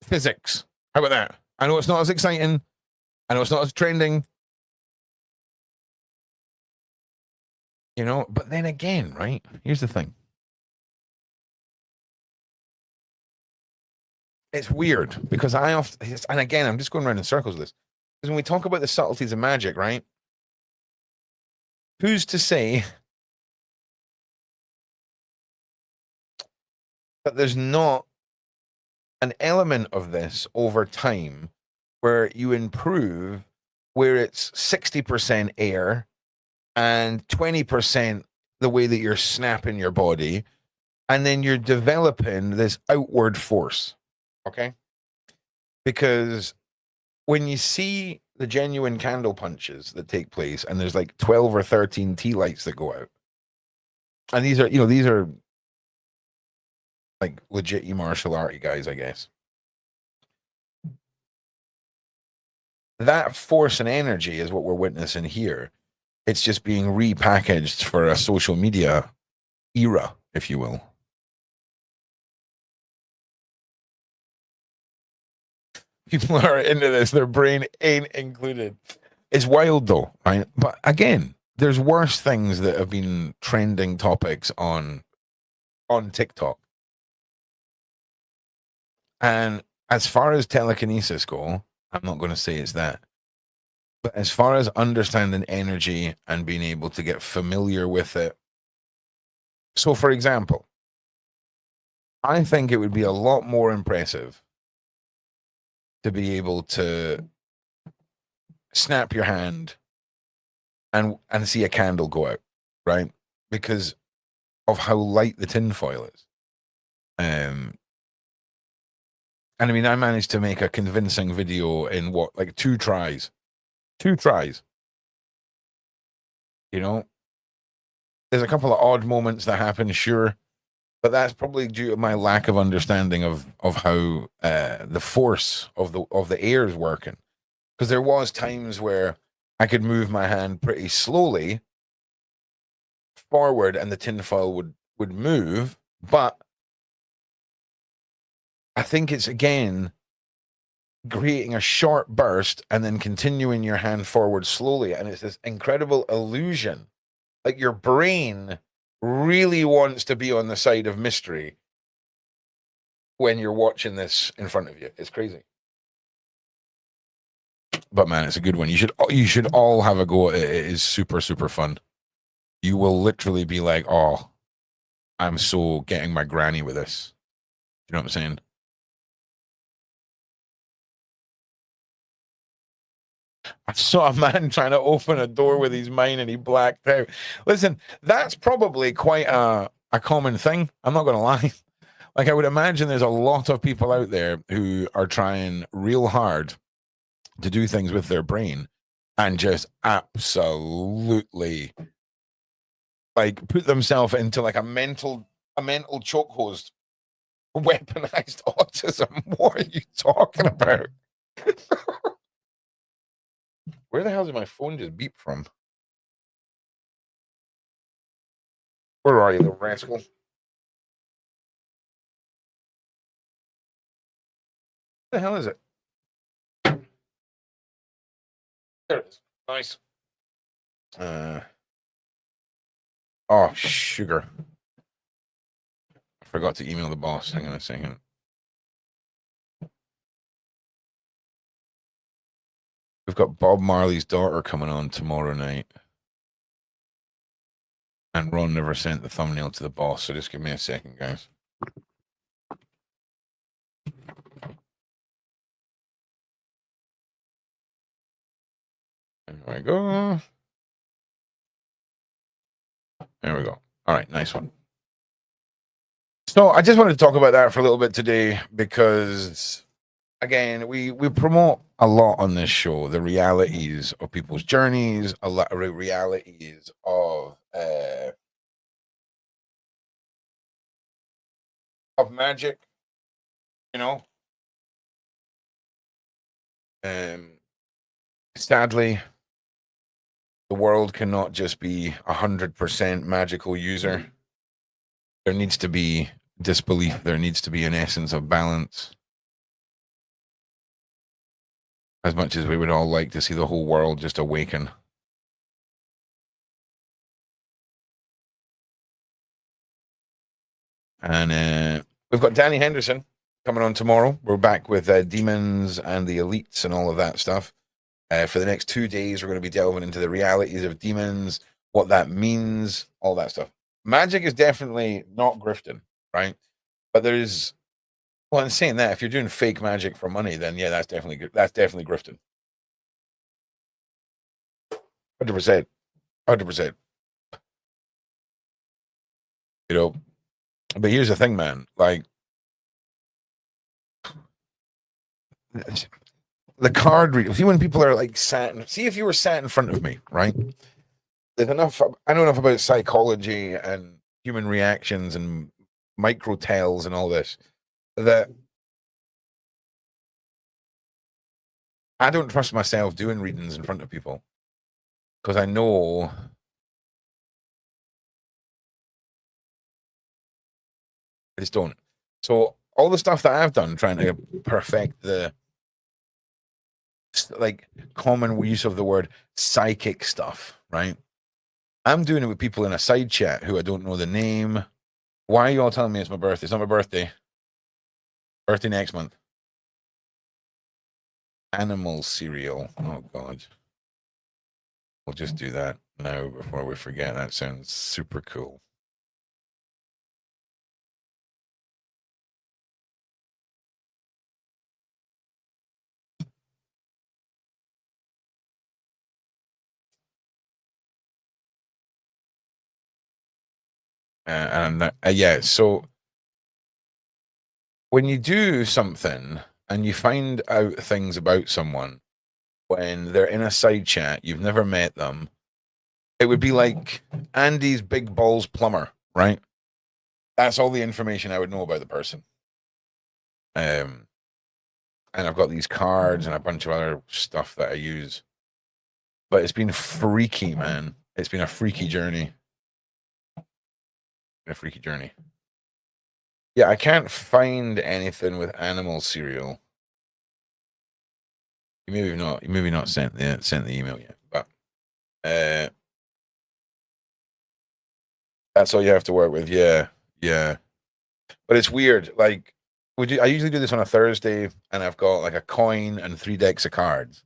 physics. How about that? I know it's not as exciting. I know it's not as trending. You know, but then again, right? Here's the thing. It's weird because I often, and again, I'm just going around in circles with this. Because when we talk about the subtleties of magic, right? Who's to say that there's not an element of this over time where you improve, where it's 60% air and 20% the way that you're snapping your body, and then you're developing this outward force, okay? Because when you see the genuine candle punches that take place, and there's like 12 or 13 tea lights that go out, and these are like legit martial arty guys, I guess. That force and energy is what we're witnessing here. It's just being repackaged for a social media era, if you will. People are into this. Their brain ain't included. It's wild though, right? But again, there's worse things that have been trending topics on TikTok. And as far as telekinesis go, I'm not going to say it's that. But as far as understanding energy and being able to get familiar with it. So, for example, I think it would be a lot more impressive to be able to snap your hand and see a candle go out, right? Because of how light the tinfoil is. And I mean, I managed to make a convincing video in what, like 2 tries. 2 tries. You know, there's a couple of odd moments that happen, sure, but that's probably due to my lack of understanding of how the force of the air is working. Because there was times where I could move my hand pretty slowly forward, and the tinfoil would move, but I think it's again creating a short burst and then continuing your hand forward slowly, and it's this incredible illusion. Like your brain really wants to be on the side of mystery when you're watching this in front of you. It's crazy. But man, it's a good one. You should all have a go at it. It is super, super fun. You will literally be like, oh, I'm so getting my granny with this. You know what I'm saying? I saw a man trying to open a door with his mine and he blacked out. Listen, that's probably quite a common thing. I'm not going to lie. Like, I would imagine there's a lot of people out there who are trying real hard to do things with their brain and just absolutely like put themselves into like a mental chokehold. Weaponized autism. What are you talking about? Where the hell did my phone just beep from? Where are you, little rascal? What the hell is it? There it is. Nice. Oh, sugar. I forgot to email the boss. Hang on a second. We've got Bob Marley's daughter coming on tomorrow night. And Ron never sent the thumbnail to the boss, so just give me a second, guys. There we go. There we go. All right, nice one. So I just wanted to talk about that for a little bit today because, again, we promote a lot on this show, the realities of people's journeys, a lot of realities of magic, you know. Sadly, the world cannot just be 100% magical user. There needs to be disbelief. There needs to be an essence of balance. As much as we would all like to see the whole world just awaken. And we've got Danny Henderson coming on tomorrow. We're back with demons and the elites and all of that stuff. For the next 2 days, we're going to be delving into the realities of demons, what that means, all that stuff. Magic is definitely not grifting, right? But there's, well, in saying that, if you're doing fake magic for money, then yeah, that's definitely grifting. 100%. 100%. You know, but here's the thing, man. Like, the card reading. See, when people are like see if you were sat in front of me, right? There's enough. I know enough about psychology and human reactions and micro tells and all this that I don't trust myself doing readings in front of people because I know I just don't. So all the stuff that I've done trying to perfect the like common use of the word psychic stuff, right? I'm doing it with people in a side chat who I don't know the name. Why are you all telling me it's my birthday? It's not my birthday. Birthday next month. Animal cereal. Oh, God. We'll just do that now before we forget. That sounds super cool. Yeah, so when you do something and you find out things about someone when they're in a side chat, you've never met them, it would be like Andy's big balls plumber, right? That's all the information I would know about the person. And I've got these cards and a bunch of other stuff that I use. But it's been freaky, man. It's been a freaky journey. Yeah, I can't find anything with animal cereal. You maybe not sent the email yet, but that's all you have to work with. Yeah. But it's weird. Like, I usually do this on a Thursday, and I've got like a coin and 3 decks of cards,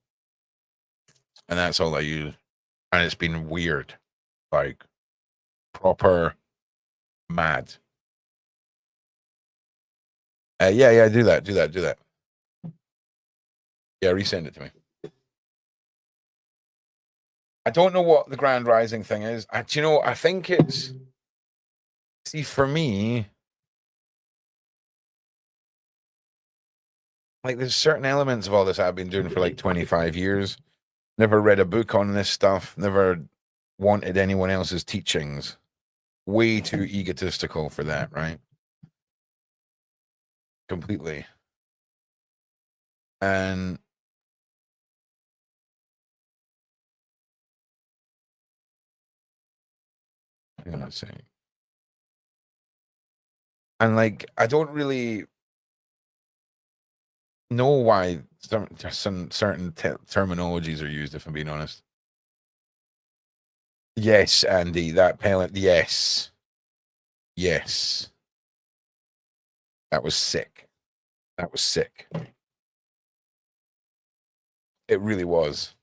and that's all I use. And it's been weird, like proper mad. Yeah. Do that. Yeah, resend it to me. I don't know what the Grand Rising thing is. I think it's. See, for me, like, there's certain elements of all this I've been doing for like 25 years. Never read a book on this stuff. Never wanted anyone else's teachings. Way too egotistical for that, right? Completely. And hang on a second. And like, I don't really know why some certain terminologies are used, if I'm being honest. Yes, Andy, that pellet. Yes. That was sick. It really was.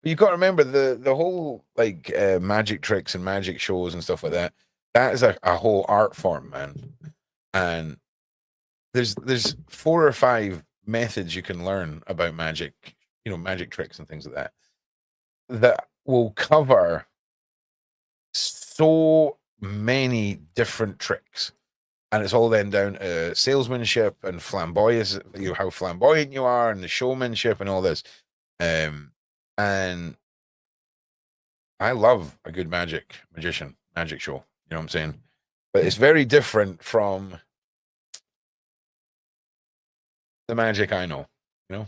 But you got to remember the whole like magic tricks and magic shows and stuff like that. That is a whole art form, man. And there's 4 or 5 methods you can learn about magic, magic tricks and things like that, that will cover so many different tricks. And it's all then down to salesmanship and flamboyance, how flamboyant you are, and the showmanship and all this. And I love a good magic show. You know what I'm saying? But it's very different from the magic I know, But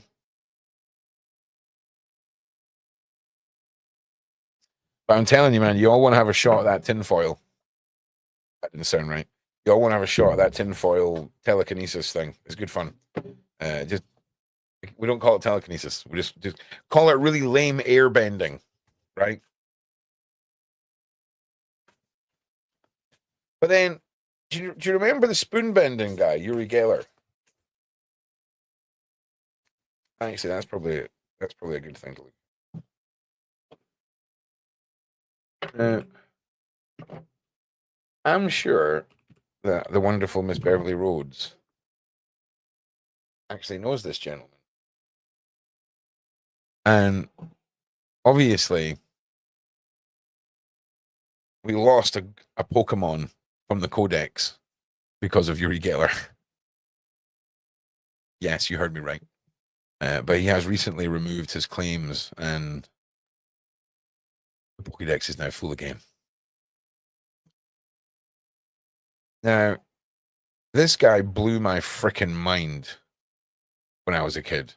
I'm telling you, man, you all want to have a shot at that tinfoil. That didn't sound right. You all want to have a shot at that tinfoil telekinesis thing. It's good fun. Just we don't call it telekinesis. We just call it really lame air bending, right? But then, do you remember the spoon bending guy, Uri Geller? Actually, that's probably a good thing to look. I'm sure that the wonderful Miss Beverly Rhodes actually knows this gentleman. And obviously, we lost a Pokemon from the Codex because of Uri Geller. Yes, you heard me right. But he has recently removed his claims, and the Pokédex is now full again. Now, this guy blew my freaking mind when I was a kid.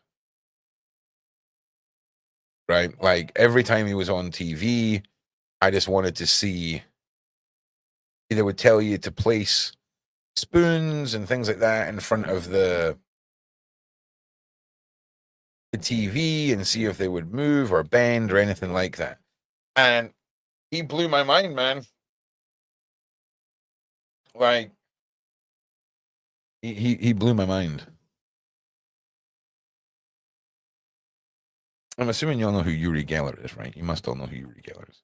Right? Like, every time he was on TV, I just wanted to see. They would tell you to place spoons and things like that in front of the TV and see if they would move or bend or anything like that. And he blew my mind, man. Like, he blew my mind. I'm assuming you all know who Uri Geller is, right? You must all know who Uri Geller is.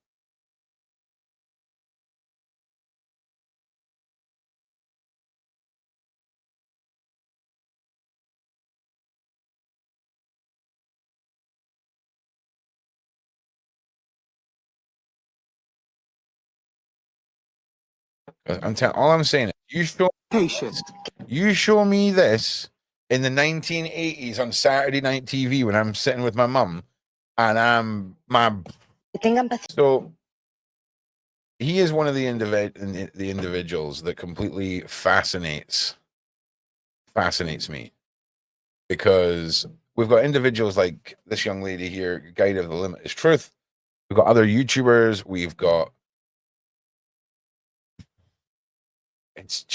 All I'm saying is you show me this in the 1980s on Saturday night TV when I'm sitting with my mum, and so he is one of the individuals that completely fascinates me, because we've got individuals like this young lady here, Guide of the Limitless Truth. We've got other YouTubers. We've got, it's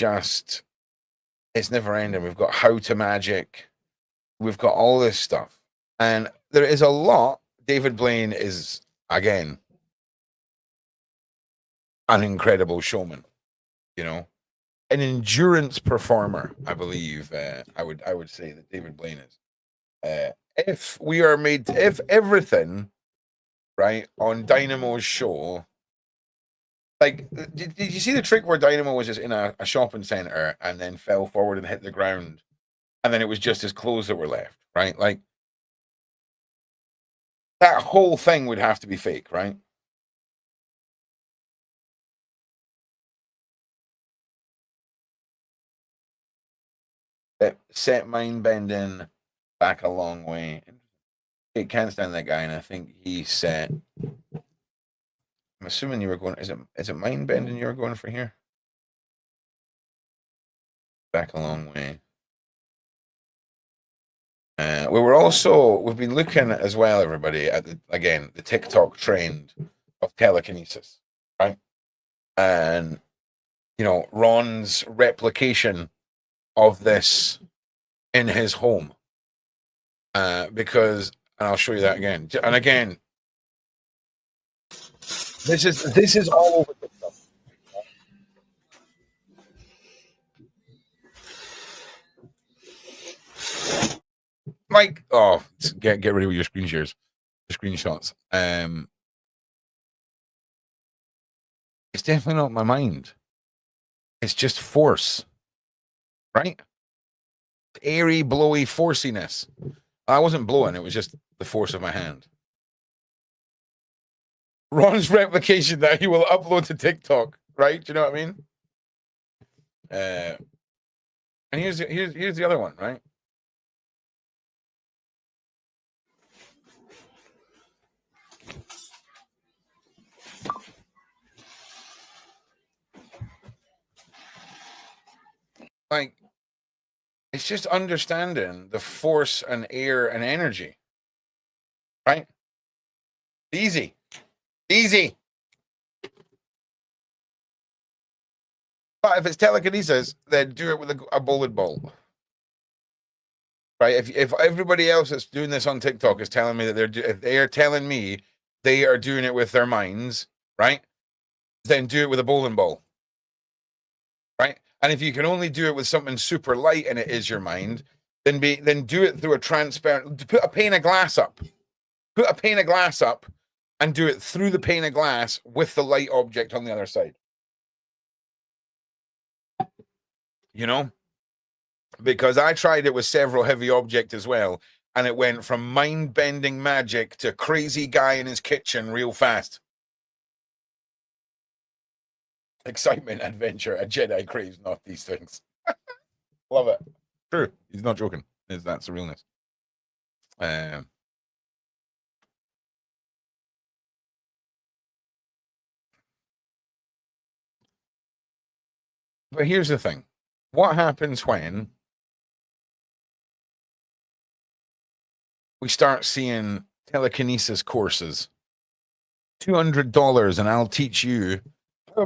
never ending. We've got How to Magic. We've got all this stuff. And there is a lot. David Blaine is, again, an incredible showman, you know, an endurance performer, I believe. I would say that David Blaine is. If everything, right, on Dynamo's show, like, did you see the trick where Dynamo was just in a shopping center and then fell forward and hit the ground, and then it was just his clothes that were left, right? Like, that whole thing would have to be fake, right? Set mind bending back a long way. It can't stand that guy, and I think he set. I'm assuming you were going. Is it mind bending you were going for here? Back a long way. We've been looking as well, everybody, at the TikTok trend of telekinesis, right? And you know, Ron's replication of this in his home, because, and I'll show you that again. And again, this is all over TikTok. Like, oh, get rid of your screen shares, your screenshots. It's definitely not my mind. It's just force, right? Airy, blowy forciness. I wasn't blowing, it was just the force of my hand. Ron's replication that he will upload to TikTok, right? Do you know what I mean? And here's the other one, right? Like, it's just understanding the force and air and energy, right? Easy. But if it's telekinesis, then do it with a bowling ball, right? If everybody else that's doing this on TikTok is telling me that if they are telling me they are doing it with their minds, right? Then do it with a bowling ball, right? And if you can only do it with something super light and it is your mind, then do it through a transparent. Put a pane of glass up. Put a pane of glass up and do it through the pane of glass with the light object on the other side. You know? Because I tried it with several heavy objects as well, and it went from mind-bending magic to crazy guy in his kitchen real fast. Excitement, adventure, a Jedi craves not these things. Love it. True. He's not joking. That's the realness. But here's the thing. What happens when we start seeing telekinesis courses? $200 and I'll teach you. How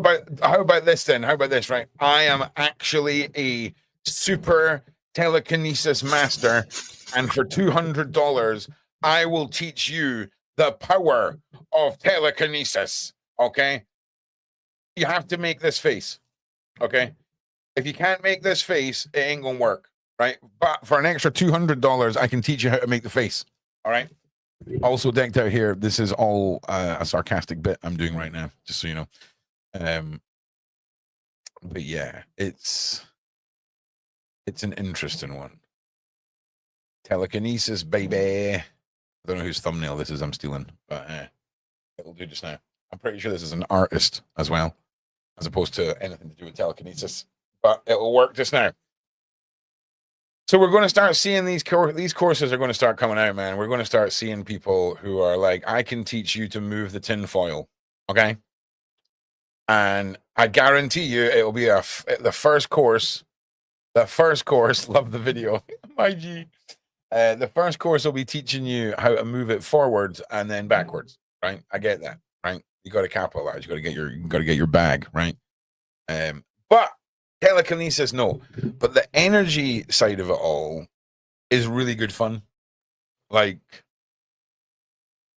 about this then? How about this, right? I am actually a super telekinesis master, and for $200, I will teach you the power of telekinesis. Okay? You have to make this face. Okay? If you can't make this face, it ain't gonna work, right? But for an extra $200, I can teach you how to make the face. All right? Also decked out here, this is all a sarcastic bit I'm doing right now, just so you know. But yeah, it's an interesting one. Telekinesis, baby. I don't know whose thumbnail this is I'm stealing, but it'll do just now. I'm pretty sure this is an artist as well. as opposed to anything to do with telekinesis. But it'll work just now. So we're going to start seeing these courses are going to start coming out, man. We're going to start seeing people who are like, I can teach you to move the tin foil, okay? And I guarantee you it'll be the first course. The first course, love the video, my G. The first course will be teaching you how to move it forwards and then backwards, right? I get that, right? You got to capitalize. You got to get your bag, right? But telekinesis, no. But the energy side of it all is really good fun. Like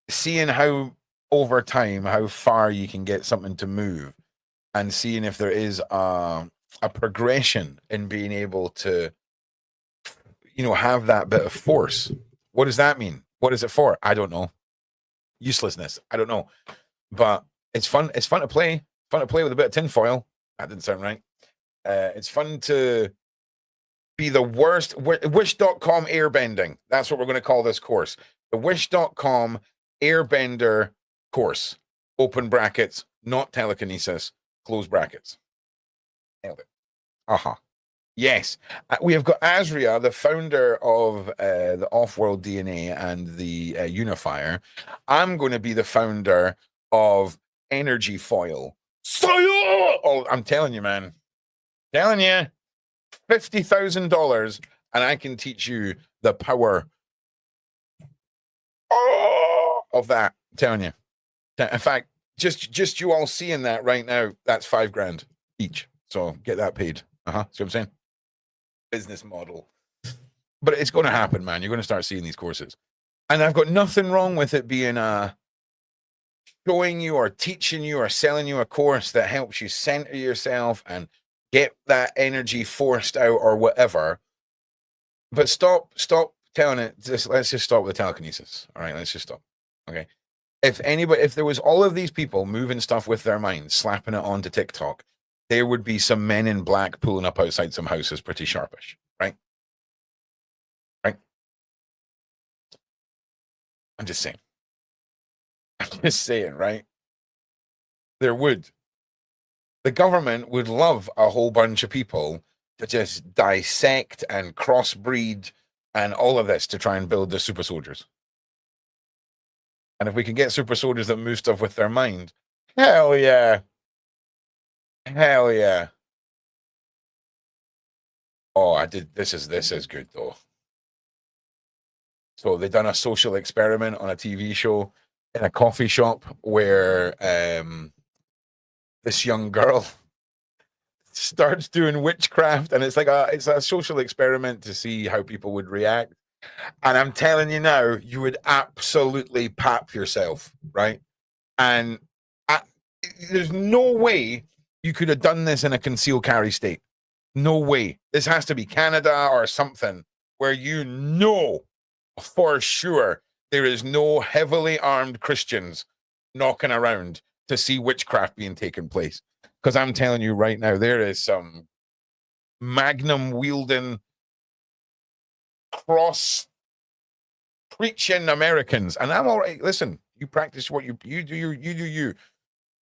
seeing how over time, how far you can get something to move and seeing if there is a progression in being able to, you know, have that bit of force. What does that mean? What is it for? I don't know. Uselessness. I don't know. But it's fun. It's fun to play. Fun to play with a bit of tinfoil. That didn't sound right. It's fun to be the worst. Wish.com airbending. That's what we're going to call this course. The Wish.com airbender course. Open brackets, not telekinesis, close brackets. Nailed it. Aha. Yes. We have got Azria, the founder of the Off-World DNA and the Unifier. I'm going to be the founder of Energy Foil. Oh, I'm telling you, man. Telling you, $50,000, and I can teach you the power of that. I'm telling you. In fact, just you all seeing that right now, that's $5,000 each. So get that paid. See what I'm saying? Business model. But it's going to happen, man. You're going to start seeing these courses. And I've got nothing wrong with it being showing you or teaching you or selling you a course that helps you center yourself and get that energy forced out or whatever. But stop telling it. Let's just stop with the telekinesis. All right, let's just stop. Okay. If there was all of these people moving stuff with their minds, slapping it onto TikTok, there would be some men in black pulling up outside some houses pretty sharpish, right? Right? I'm just saying. I'm just saying, right? There would. The government would love a whole bunch of people to just dissect and crossbreed and all of this to try and build the super soldiers. And if we can get super soldiers that move stuff with their mind, hell yeah. Hell yeah. Oh, I did. This is good though. So they've done a social experiment on a TV show in a coffee shop where this young girl starts doing witchcraft, and it's like it's a social experiment to see how people would react. And I'm telling you now, you would absolutely pap yourself, right? And there's no way you could have done this in a concealed carry state. No way. This has to be Canada or something where you know for sure there is no heavily armed Christians knocking around to see witchcraft being taken place. Because I'm telling you right now, there is some magnum wielding, cross preaching Americans, and I'm all right. Listen, you practice what you do. You.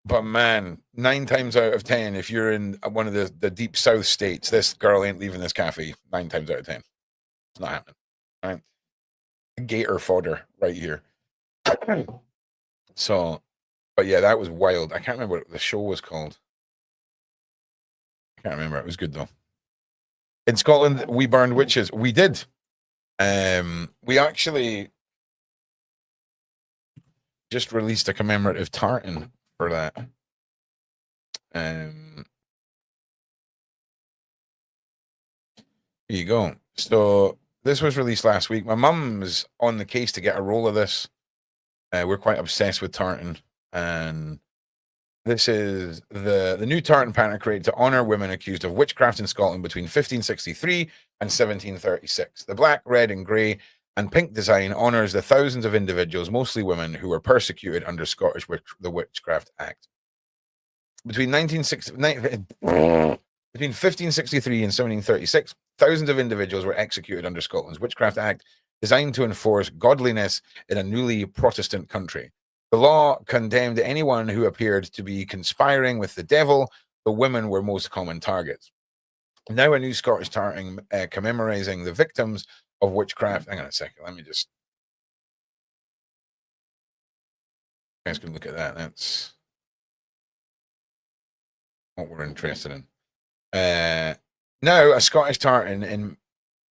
But man, 9 times out of 10, if you're in one of the deep South states, this girl ain't leaving this cafe. 9 times out of 10, it's not happening. All right, gator fodder right here. So, but yeah, that was wild. I can't remember what the show was called. I can't remember. It was good though. In Scotland, we burned witches. We did. We actually just released a commemorative tartan for that. Here you go. So this was released last week. My mum's on the case to get a roll of this. We're quite obsessed with tartan, and this is the new tartan pattern created to honor women accused of witchcraft in Scotland between 1563 and 1736. The black, red, and grey and pink design honors the thousands of individuals, mostly women, who were persecuted under the Witchcraft Act. Between 1563 and 1736, thousands of individuals were executed under Scotland's Witchcraft Act, designed to enforce godliness in a newly Protestant country. The law condemned anyone who appeared to be conspiring with the devil the women were most common targets. Now a new Scottish tartan commemorating the victims of witchcraft. Hang on a second, let me just... You guys can look at that. That's what we're interested in. Now a Scottish tartan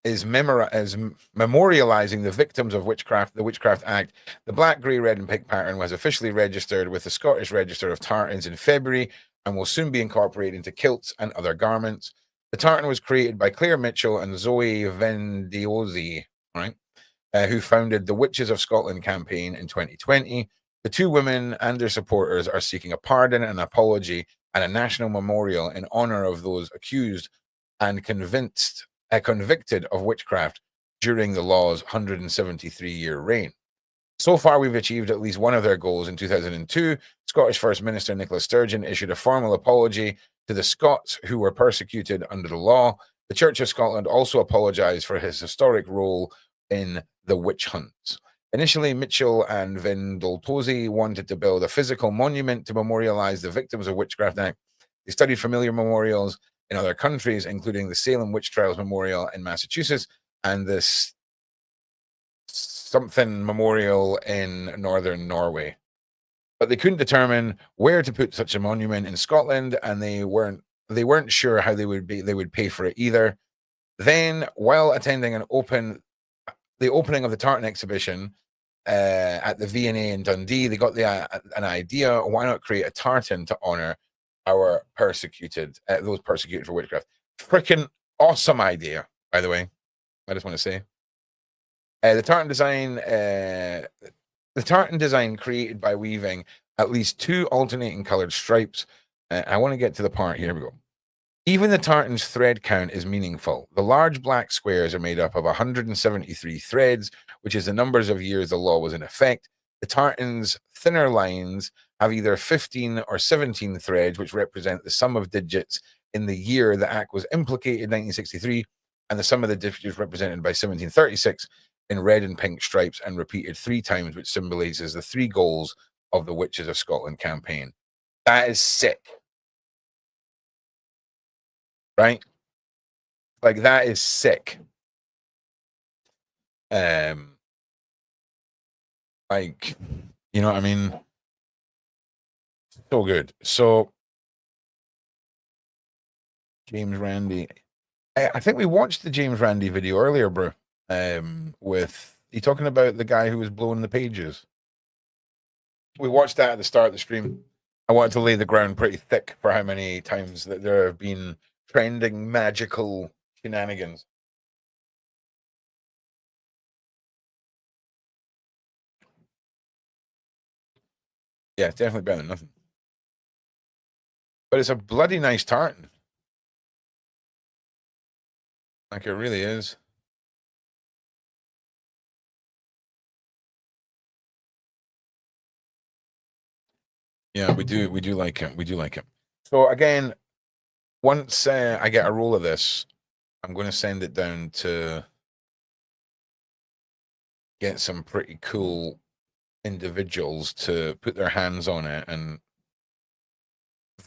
is memorializing the victims of witchcraft, the Witchcraft Act. The black, grey, red, and pink pattern was officially registered with the Scottish Register of Tartans in February and will soon be incorporated into kilts and other garments. The tartan was created by Claire Mitchell and Zoe Vendiosi, right, who founded the Witches of Scotland campaign in 2020. The two women and their supporters are seeking a pardon, an apology, and a national memorial in honor of those accused and convicted of witchcraft during the law's 173-year reign. So far, we've achieved at least one of their goals. In 2002, Scottish First Minister Nicola Sturgeon issued a formal apology to the Scots who were persecuted under the law. The Church of Scotland also apologised for his historic role in the witch hunts. Initially, Mitchell and Vendoltosi wanted to build a physical monument to memorialise the victims of Witchcraft Act. They studied familiar memorials in other countries, including the Salem Witch Trials Memorial in Massachusetts and the something memorial in northern Norway. But they couldn't determine where to put such a monument in Scotland, and they weren't sure how they would pay for it either. Then, while attending the opening of the tartan exhibition at the V&A in Dundee, they got an idea: why not create a tartan to honor our those persecuted for witchcraft? Freaking awesome idea, by the way. I just want to say, the tartan design created by weaving at least two alternating colored stripes. I want to get to the part here. We go. Even the tartan's thread count is meaningful. The large black squares are made up of 173 threads, which is the numbers of years the law was in effect. The tartan's thinner lines have either 15 or 17 threads, which represent the sum of digits in the year the act was implicated, 1963, and the sum of the digits represented by 1736 in red and pink stripes and repeated 3 times, which symbolizes the 3 goals of the Witches of Scotland campaign. That is sick. Right? Like, that is sick. Like, you know what I mean? So good. So, James Randi. I think we watched the James Randi video earlier, bro. With you talking about the guy who was blowing the pages. We watched that at the start of the stream. I wanted to lay the ground pretty thick for how many times that there have been trending magical shenanigans. Yeah, it's definitely better than nothing. But it's a bloody nice tartan. Like, it really is. Yeah, we do like him. We do like him. So again, once I get a roll of this, I'm going to send it down to get some pretty cool individuals to put their hands on it and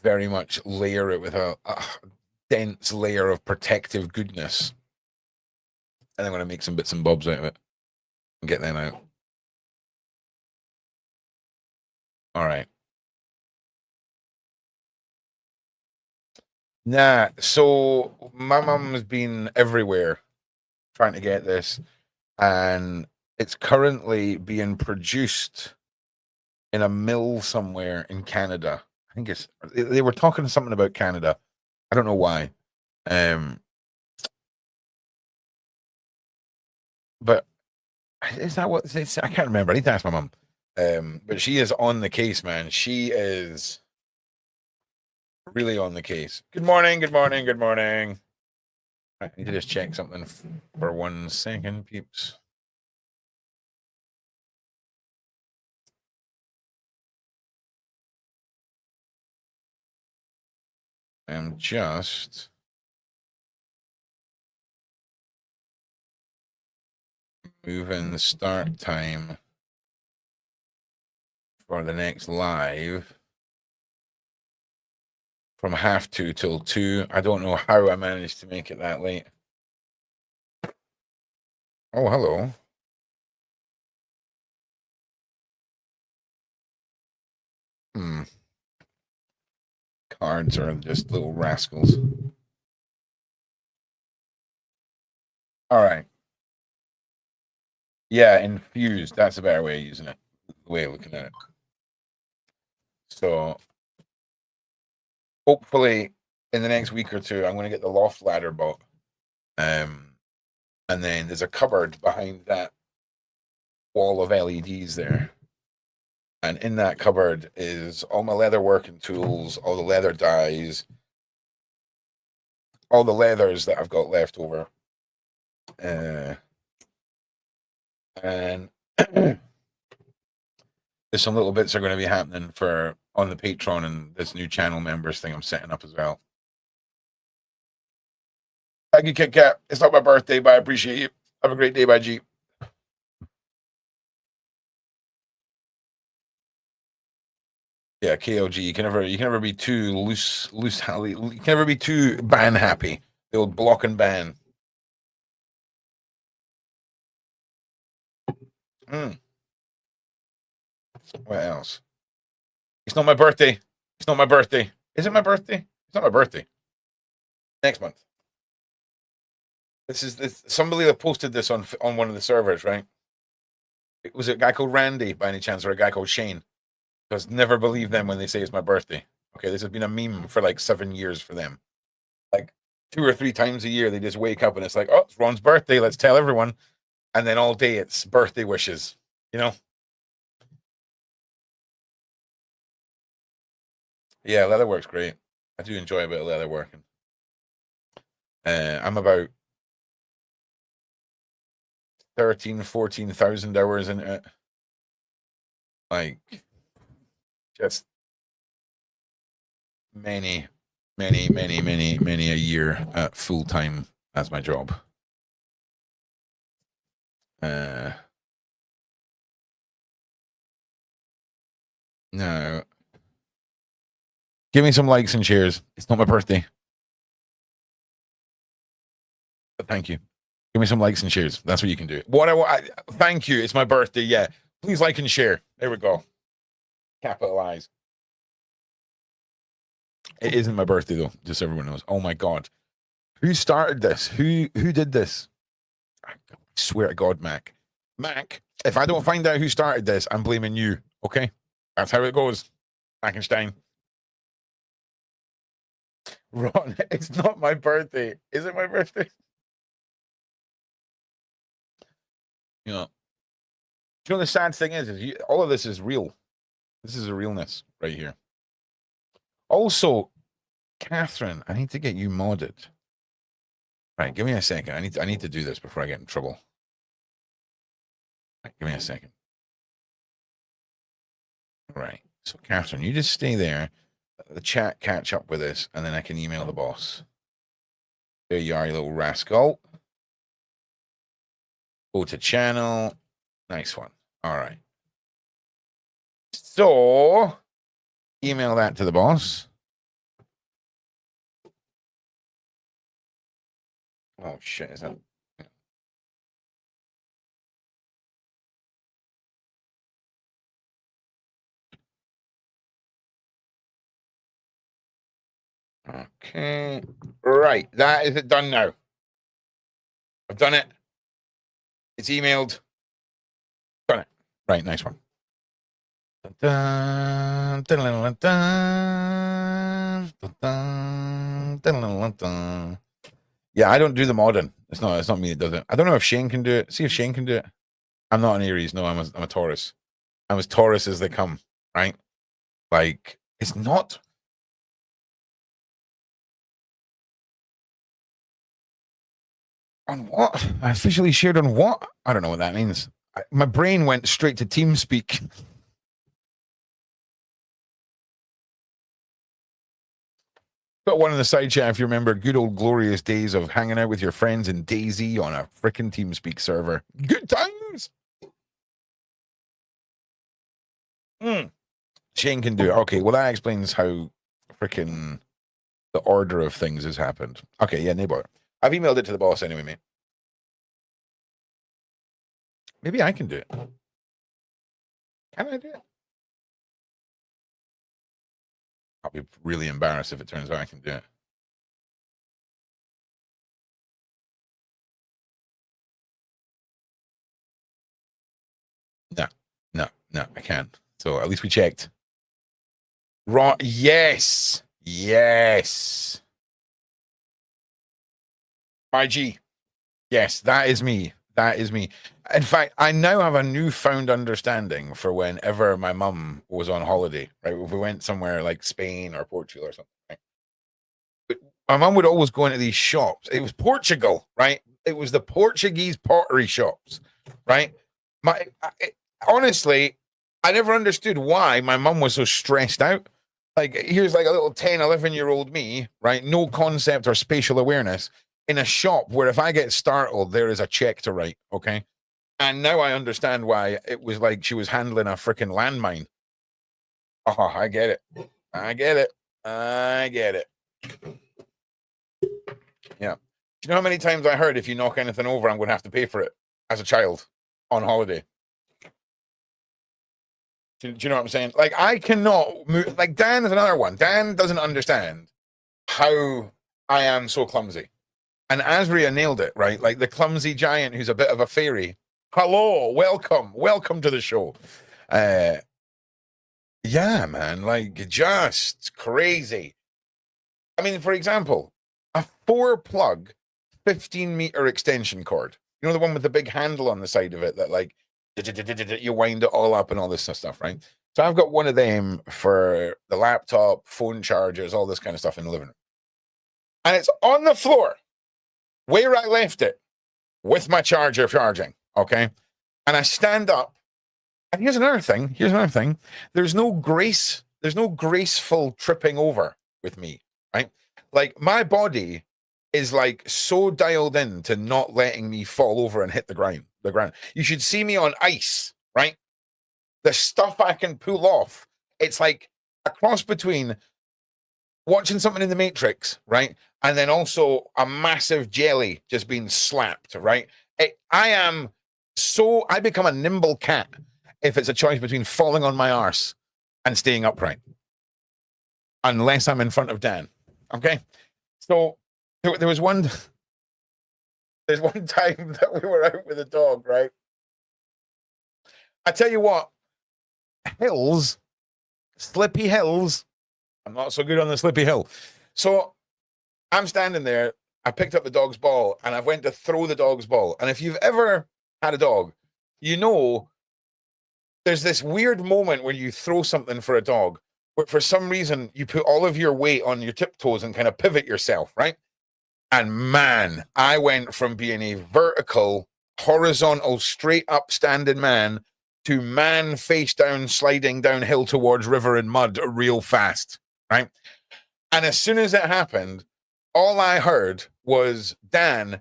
very much layer it with a dense layer of protective goodness. And I'm going to make some bits and bobs out of it and get them out. All right. Nah, so my mum's been everywhere trying to get this, and it's currently being produced in a mill somewhere in Canada. I think they were talking something about Canada. I don't know why. But is that what it's, I can't remember. I need to ask my mum. But she is on the case, man. She is really on the case. Good morning, good morning, good morning. I need to just check something for 1 second, peeps. I'm just moving the start time for the next live from 2:30 till 2. I don't know how I managed to make it that late. Oh, hello. Cards are just little rascals. All right. Yeah, infused. That's a better way of using it. The way of looking at it. So hopefully in the next week or two, I'm going to get the loft ladder bought. And then there's a cupboard behind that wall of LEDs there. And in that cupboard is all my leather working tools, all the leather dyes, all the leathers that I've got left over. And there's some little bits are going to be happening on the Patreon and this new channel members thing I'm setting up as well. Thank you, Kit Kat. It's not my birthday, but I appreciate you. Have a great day, bye, G. Yeah, KLG. You can never be too loose. You can never be too ban happy. The old block and ban. What else? It's not my birthday. It's not my birthday. Is it my birthday? It's not my birthday. Next month. This is somebody that posted this on one of the servers, right? Was it a guy called Randy by any chance, or a guy called Shane? Because never believe them when they say it's my birthday. Okay, this has been a meme for like 7 years for them. Like 2 or 3 times a year, they just wake up and it's like, oh, it's Ron's birthday. Let's tell everyone. And then all day it's birthday wishes, you know? Yeah, leather work's great. I do enjoy a bit of leather working. I'm about 14,000 hours in it. Like, just many a year at full time as my job. No. Give me some likes and shares. It's not my birthday. But thank you. Give me some likes and shares. That's what you can do. Thank you. It's my birthday. Yeah. Please like and share. There we go. Capitalize. It isn't my birthday though, just so everyone knows. Oh my God. Who started this? Who did this? I swear to God, Mac. Mac, if I don't find out who started this, I'm blaming you. Okay? That's how it goes. Frankenstein. Ron, it's not my birthday. Is it my birthday? You know the sad thing is all of this is real. This is a realness right here. Also, Catherine, I need to get you modded. Right, give me a second. I need to do this before I get in trouble. Right, give me a second. Right. So, Catherine, you just stay there. The chat catch up with us, and then I can email the boss. There you are, you little rascal. Go to channel. Nice one. All right. So, email that to the boss. Oh, shit. Is that... Okay. Right. That is it done now. I've done it. It's emailed. Done it. Right. Nice one. Yeah, I don't do the modding. It's not me that does it. I don't know if Shane can do it. See if Shane can do it. I'm not an Aries. No, I'm a Taurus. I'm as Taurus as they come, right? Like, it's not. On what? I officially shared on what? I don't know what that means. My brain went straight to TeamSpeak. Got one in the side chat if you remember good old glorious days of hanging out with your friends in DayZ on a freaking TeamSpeak server. Good times. Shane can do it. Okay, well that explains how freaking the order of things has happened. Okay, yeah, no bother. I've emailed it to the boss anyway, mate. Maybe I can do it. Can I do it? I'll be really embarrassed if it turns out I can do it. No, I can't. So at least we checked. Yes. IG. Yes, that is me. That is me. In fact, I now have a newfound understanding for whenever my mum was on holiday, right? If we went somewhere like Spain or Portugal or something, right? My mum would always go into these shops. It was Portugal, right? It was the Portuguese pottery shops, right? Honestly, I never understood why my mum was so stressed out. Like, here's like a little 10, 11-year-old me, right? No concept or spatial awareness in a shop where if I get startled, there is a check to write, okay? And now I understand why it was like she was handling a freaking landmine. Oh, I get it. Yeah. Do you know how many times I heard if you knock anything over, I'm going to have to pay for it as a child on holiday? Do you know what I'm saying? Like, I cannot move. Like, Dan is another one. Dan doesn't understand how I am so clumsy. And Azria nailed it, right? Like the clumsy giant who's a bit of a fairy. Hello, welcome to the show. Yeah, man, like just crazy. I mean, for example, a 4-plug 15-meter extension cord. You know, the one with the big handle on the side of it that like you wind it all up and all this stuff, right? So I've got one of them for the laptop, phone chargers, all this kind of stuff in the living room. And it's on the floor where I left it with my charger charging, okay? And I stand up, and here's another thing. There's no graceful tripping over with me, right? Like, my body is like so dialed in to not letting me fall over and hit the ground. You should see me on ice, right? The stuff I can pull off. It's like a cross between watching something in the Matrix, right? And then also a massive jelly just being slapped, right? I become a nimble cat if it's a choice between falling on my arse and staying upright. Unless I'm in front of Dan, okay? So there's one time that we were out with a dog, right? I tell you what, slippy hills, I'm not so good on the slippy hill. So I'm standing there, I picked up the dog's ball, and I went to throw the dog's ball. And if you've ever had a dog, you know there's this weird moment where you throw something for a dog, where for some reason you put all of your weight on your tiptoes and kind of pivot yourself, right? And man, I went from being a vertical, horizontal, straight up standing man to man face down, sliding downhill towards river and mud real fast, right? And as soon as it happened, all I heard was Dan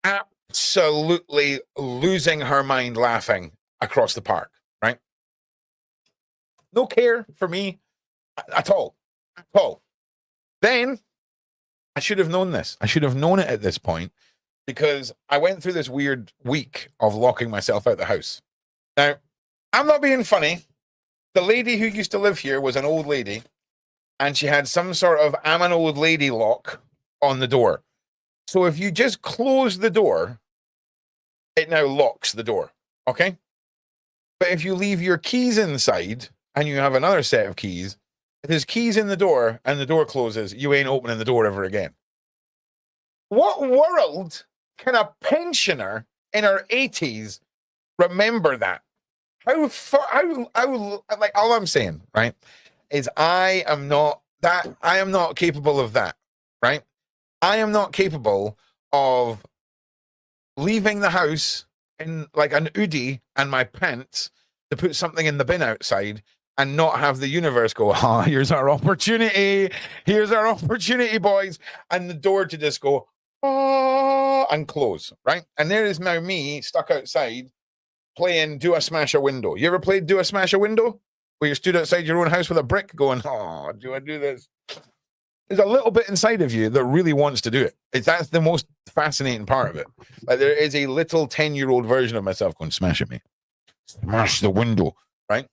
absolutely losing her mind laughing across the park, right? No care for me at all. Then I should have known this. I should have known it at this point because I went through this weird week of locking myself out the house. Now, I'm not being funny. The lady who used to live here was an old lady, and she had some sort of I'm an old lady lock on the door. So if you just close the door, it now locks the door, okay? But if you leave your keys inside and you have another set of keys, if there's keys in the door and the door closes, you ain't opening the door ever again. What world can a pensioner in her 80s remember that? Like, all I'm saying, right, is I am not capable of that, right? I am not capable of leaving the house in like an hoodie and my pants to put something in the bin outside and not have the universe go, here's our opportunity, boys, and the door to just go, and close, right? And there is now me stuck outside playing Do I Smash a Window. You ever played Do I Smash a Window? Where you stood outside your own house with a brick going, do I do this? there's a little bit inside of you that really wants to do it. That's the most fascinating part of it. Like there is a little 10-year-old version of myself going, smash at me. Smash the window, right?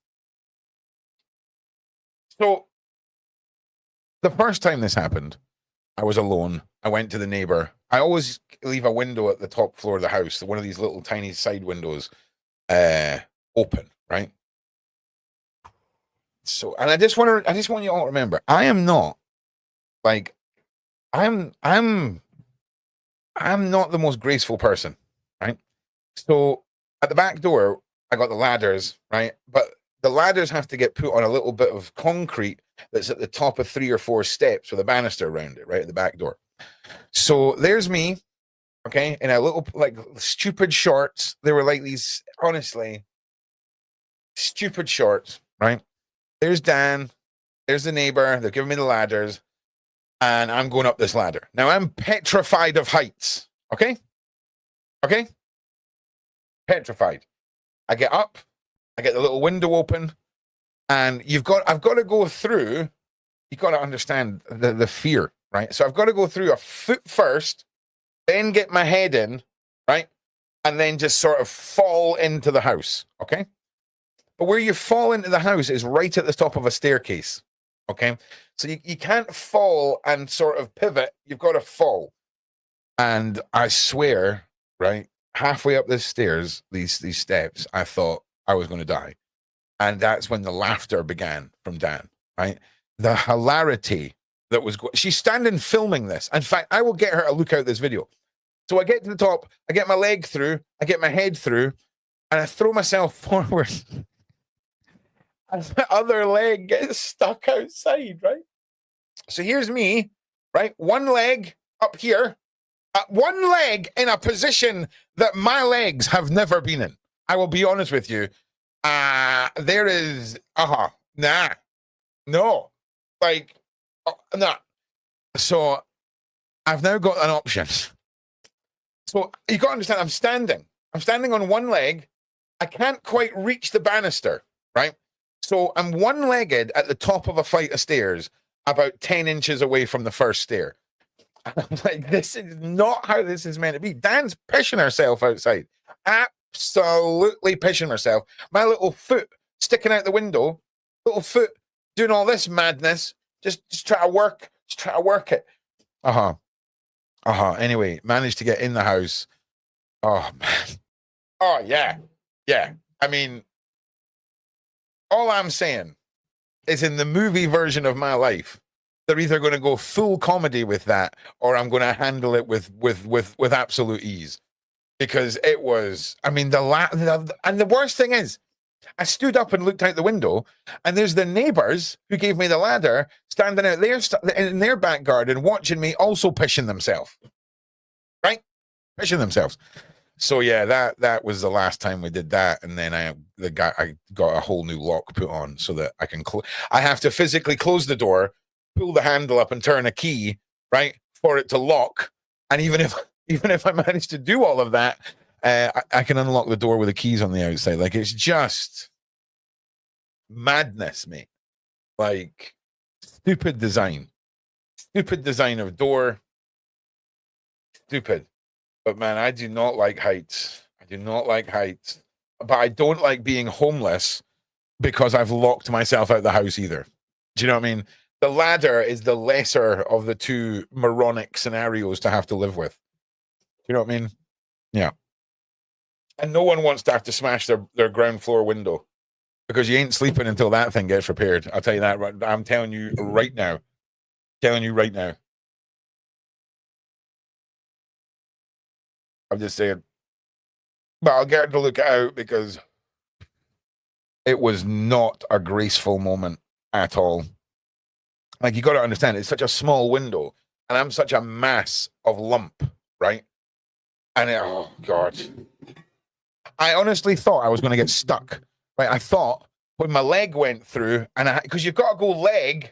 So the first time this happened, I was alone. I went to the neighbor. I always leave a window at the top floor of the house, one of these little tiny side windows, open, right? So, and I just want you all to remember, I am not like, I'm not the most graceful person, right? So at the back door, I got the ladders, right? But the ladders have to get put on a little bit of concrete that's at the top of 3 or 4 steps with a banister around it, right at the back door. So there's me, okay, in a little like stupid shorts. They were like these, honestly, stupid shorts, right? There's Dan, there's the neighbor, they're giving me the ladders, and I'm going up this ladder. Now I'm petrified of heights, okay? Okay? Petrified. I get up, I get the little window open, and I've got to go through, you've got to understand the fear, right? So I've got to go through a foot first, then get my head in, right? And then just sort of fall into the house, okay? But where you fall into the house is right at the top of a staircase, okay? So you can't fall and sort of pivot. You've got to fall. And I swear, right, halfway up this stairs, these steps, I thought I was going to die. And that's when the laughter began from Dan, right? The hilarity that was going. She's standing filming this. In fact, I will get her to look out this video. So I get to the top, I get my leg through, I get my head through, and I throw myself forward. And my other leg gets stuck outside, right? So here's me, right? One leg up here, one leg in a position that my legs have never been in. I will be honest with you. There is, no, like, nah. So I've now got an option. So you got to understand, I'm standing on one leg. I can't quite reach the banister, right? So I'm one-legged at the top of a flight of stairs, about 10 inches away from the first stair. And I'm like, this is not how this is meant to be. Dan's pissing herself outside. Absolutely pissing herself. My little foot sticking out the window, little foot doing all this madness, just try to work it. Anyway, managed to get in the house. Oh, man. Oh, yeah. I mean, all I'm saying is in the movie version of my life, they're either going to go full comedy with that, or I'm going to handle it with absolute ease. Because it was, I mean, and the worst thing is, I stood up and looked out the window, and there's the neighbors who gave me the ladder standing out there in their back garden watching me also pissing themselves. Right? Pissing themselves. So yeah, that was the last time we did that, and then I got a whole new lock put on so that I can I have to physically close the door, pull the handle up, and turn a key, right, for it to lock. And even if I manage to do all of that, I can unlock the door with the keys on the outside. Like, it's just madness, mate. Like, stupid design of door. Stupid. But man, I do not like heights. But I don't like being homeless because I've locked myself out the house either. Do you know what I mean? The ladder is the lesser of the two moronic scenarios to have to live with. Do you know what I mean? Yeah. And no one wants to have to smash their ground floor window, because you ain't sleeping until that thing gets repaired. I'll tell you that. I'm telling you right now. I'm just saying. But I'll get to look out, because it was not a graceful moment at all. Like, you got to understand, it's such a small window, and I'm such a mass of lump, right? And oh God, I honestly thought I was going to get stuck. Right? I thought when my leg went through, and because you've got to go leg,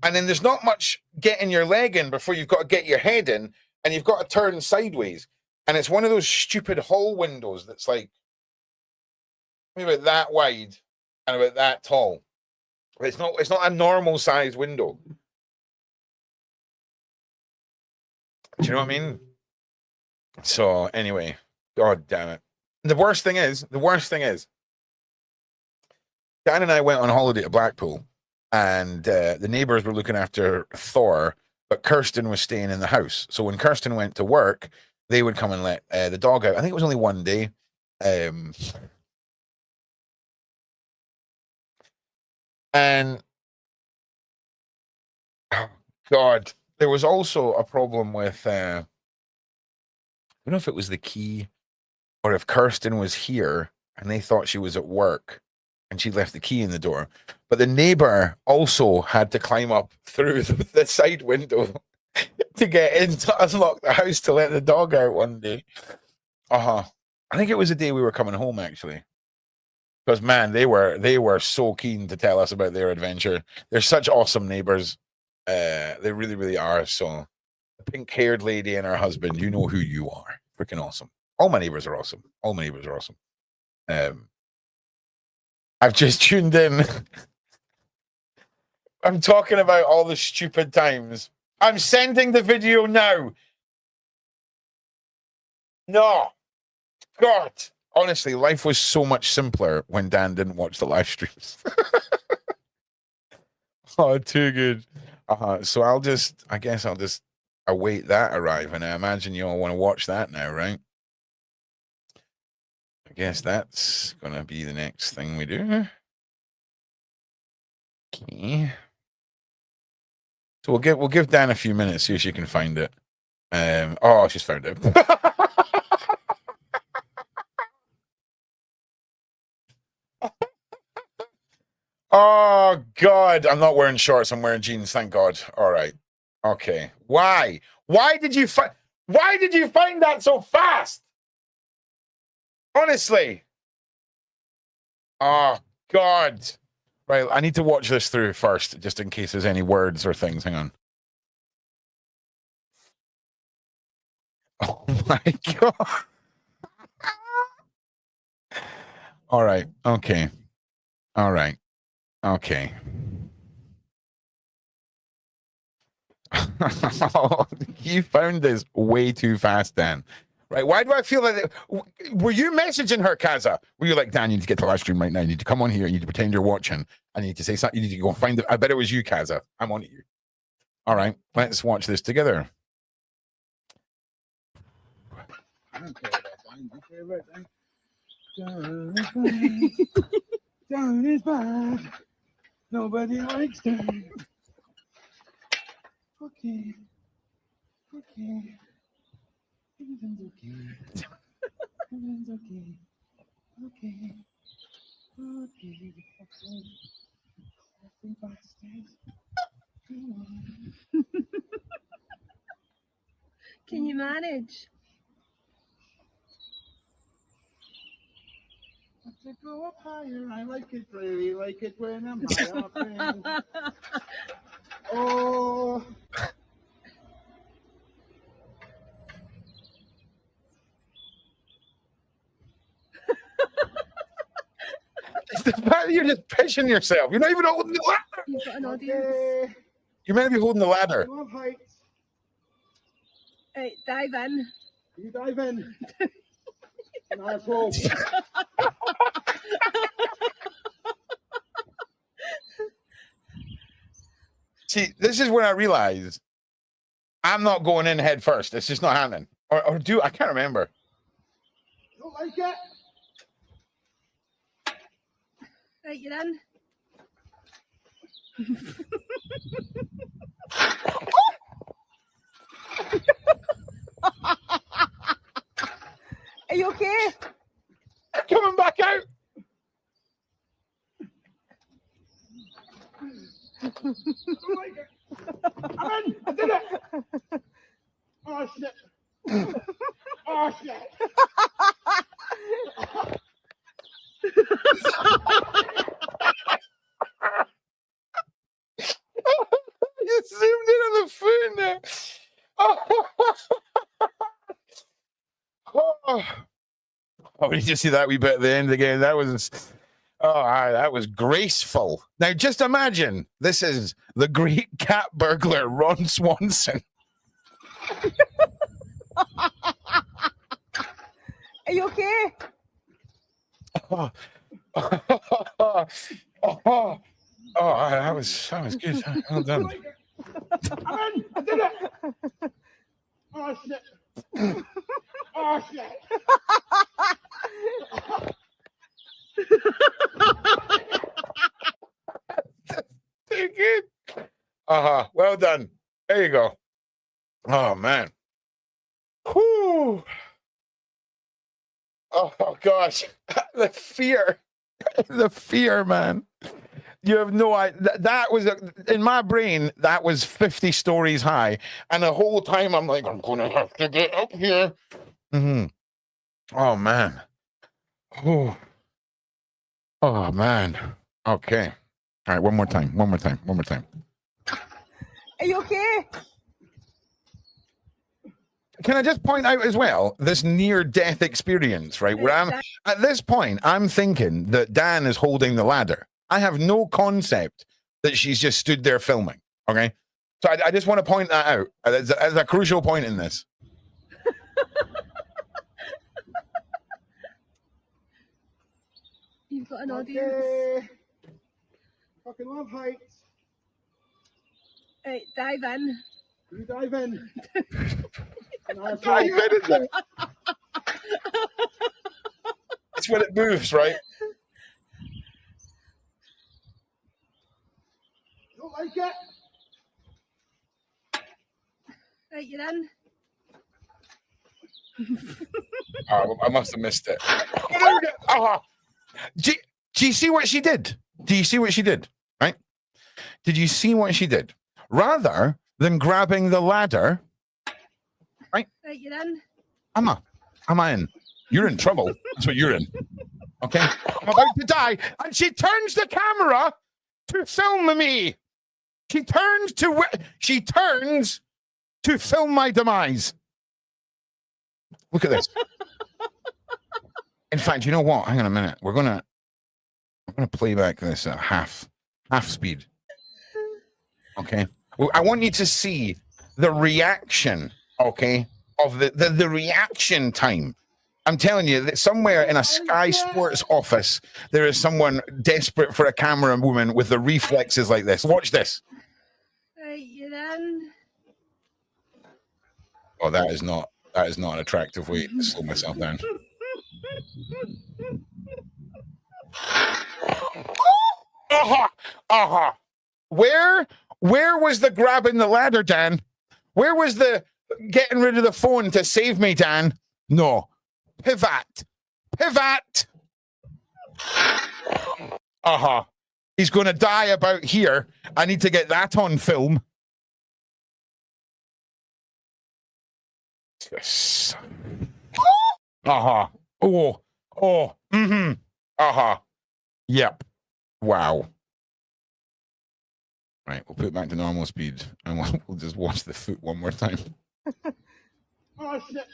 and then there's not much getting your leg in before you've got to get your head in, and you've got to turn sideways. And it's one of those stupid hall windows that's like maybe about that wide and about that tall. It's not a normal size window. Do you know what I mean? So anyway, God damn it. The worst thing is, Dan and I went on holiday to Blackpool, and the neighbors were looking after Thor, but Kirsten was staying in the house. So when Kirsten went to work, they would come and let the dog out. I think it was only one day. And oh God, there was also a problem with I don't know if it was the key or if Kirsten was here and they thought she was at work and she left the key in the door. But the neighbor also had to climb up through the side window to get in to unlock the house to let the dog out one day. I think it was the day we were coming home, actually. Because man, they were so keen to tell us about their adventure. They're such awesome neighbors. They really, really are. So the pink-haired lady and her husband, you know who you are. Freaking awesome. All my neighbors are awesome. All my neighbors are awesome. I've just tuned in. I'm talking about all the stupid times. I'm sending the video now. No. God. Honestly, life was so much simpler when Dan didn't watch the live streams. Oh, too good. So I guess I'll just await that arrive, and I imagine you all want to watch that now, right? I guess that's gonna be the next thing we do. Okay. So we'll give Dan a few minutes, see if she can find it. Oh, she's found it. Oh God, I'm not wearing shorts, I'm wearing jeans, thank God. All right. Okay. Why? Why did you find that so fast? Honestly. Oh God. Right, I need to watch this through first, just in case there's any words or things. Hang on. Oh my God. All right. Okay. All right. Okay. You found this way too fast, Dan. Right? Why do I feel like were you messaging her, Kaza? Were you like, Dan, you need to get to the live stream right now. You need to come on here. You need to pretend you're watching. I need to say something. You need to go and find it. I bet it was you, Kaza. I'm on to you. All right. Let's watch this together. I don't care about fine. You care about that? Down is bad. Nobody likes them. Okay. Okay. Everything's okay. Everything's okay. Okay. Okay, you fucking coffee bastards. Come on. Can you manage? To go up higher, I like it, really like it when I'm high up in. Oh. It's the fact that you're just pitching yourself. You're not even holding the ladder. You've got an audience. You're meant to be holding the ladder. I love heights. Right, dive in. You dive in. An asshole. See, this is when I realize I'm not going in head first. It's just not happening. Or do I can't remember. Don't like it. Right, you're in. Are you okay? I'm coming back out. Don't like it. I'm in. I did it. Oh shit. Oh shit. You zoomed in on the phone there. Oh, did you see that wee bit at the end again? That was, that was graceful. Now, just imagine this is the great cat burglar, Ron Swanson. Are you okay? Oh, oh, oh, that was good. Well done. I'm in. I did it. Oh shit. Oh shit. Too good. Well done. There you go. Oh man. Whew. Oh gosh. The fear. The fear, man. You have no idea. That was in my brain. That was 50 stories high, and the whole time I'm like, I'm gonna have to get up here. Oh man. Oh. Oh man. Okay. All right. One more time. One more time. One more time. Are you okay? Can I just point out as well this near-death experience, right? Where I'm at this point, I'm thinking that Dan is holding the ladder. I have no concept that she's just stood there filming. Okay, so I just want to point that out as a crucial point in this. You've got an audience. Okay. Fucking love heights. Right, dive in. You dive in. Dive in, is it? It's when it moves, right? Don't like it. Right, you're in. Oh, I must have missed it. Do you see what she did? Do you see what she did? Right? Did you see what she did? Rather than grabbing the ladder, right? Right, you're in. Am I in? You're in trouble. That's what you're in. Okay? I'm about to die. And she turns the camera to film me. She turns to film my demise. Look at this. In fact, you know what? Hang on a minute. We're gonna play back this at half speed. Okay. Well, I want you to see the reaction. Okay, of the reaction time. I'm telling you that somewhere in a Sky Sports office, there is someone desperate for a camera woman with the reflexes like this. Watch this. Right, you're in. Oh, that is not an attractive way to slow myself down. Where was the grabbing the ladder, Dan? Where was the getting rid of the phone to save me, Dan? No. Pivot. He's going to die about here. I need to get that on film. Yes. Oh. Yep. Wow. Right, we'll put it back to normal speed, and we'll just watch the foot one more time. Oh shit.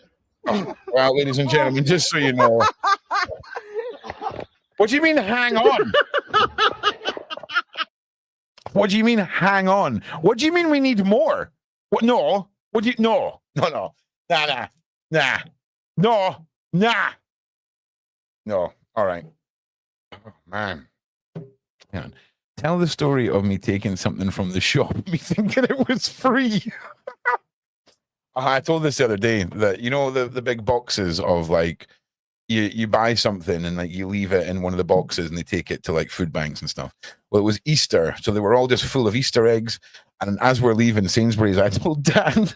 Oh, well, ladies and gentlemen, just so you know. What do you mean, hang on? What do you mean, hang on? What do you mean we need more? What? No. What do you? No. Nah. No. All right. Oh, man. Hang on. Tell the story of me taking something from the shop, me thinking it was free. I told this the other day that, you know, the big boxes of like, you buy something and like you leave it in one of the boxes and they take it to like food banks and stuff. Well, it was Easter, so they were all just full of Easter eggs. And as we're leaving Sainsbury's, I told Dan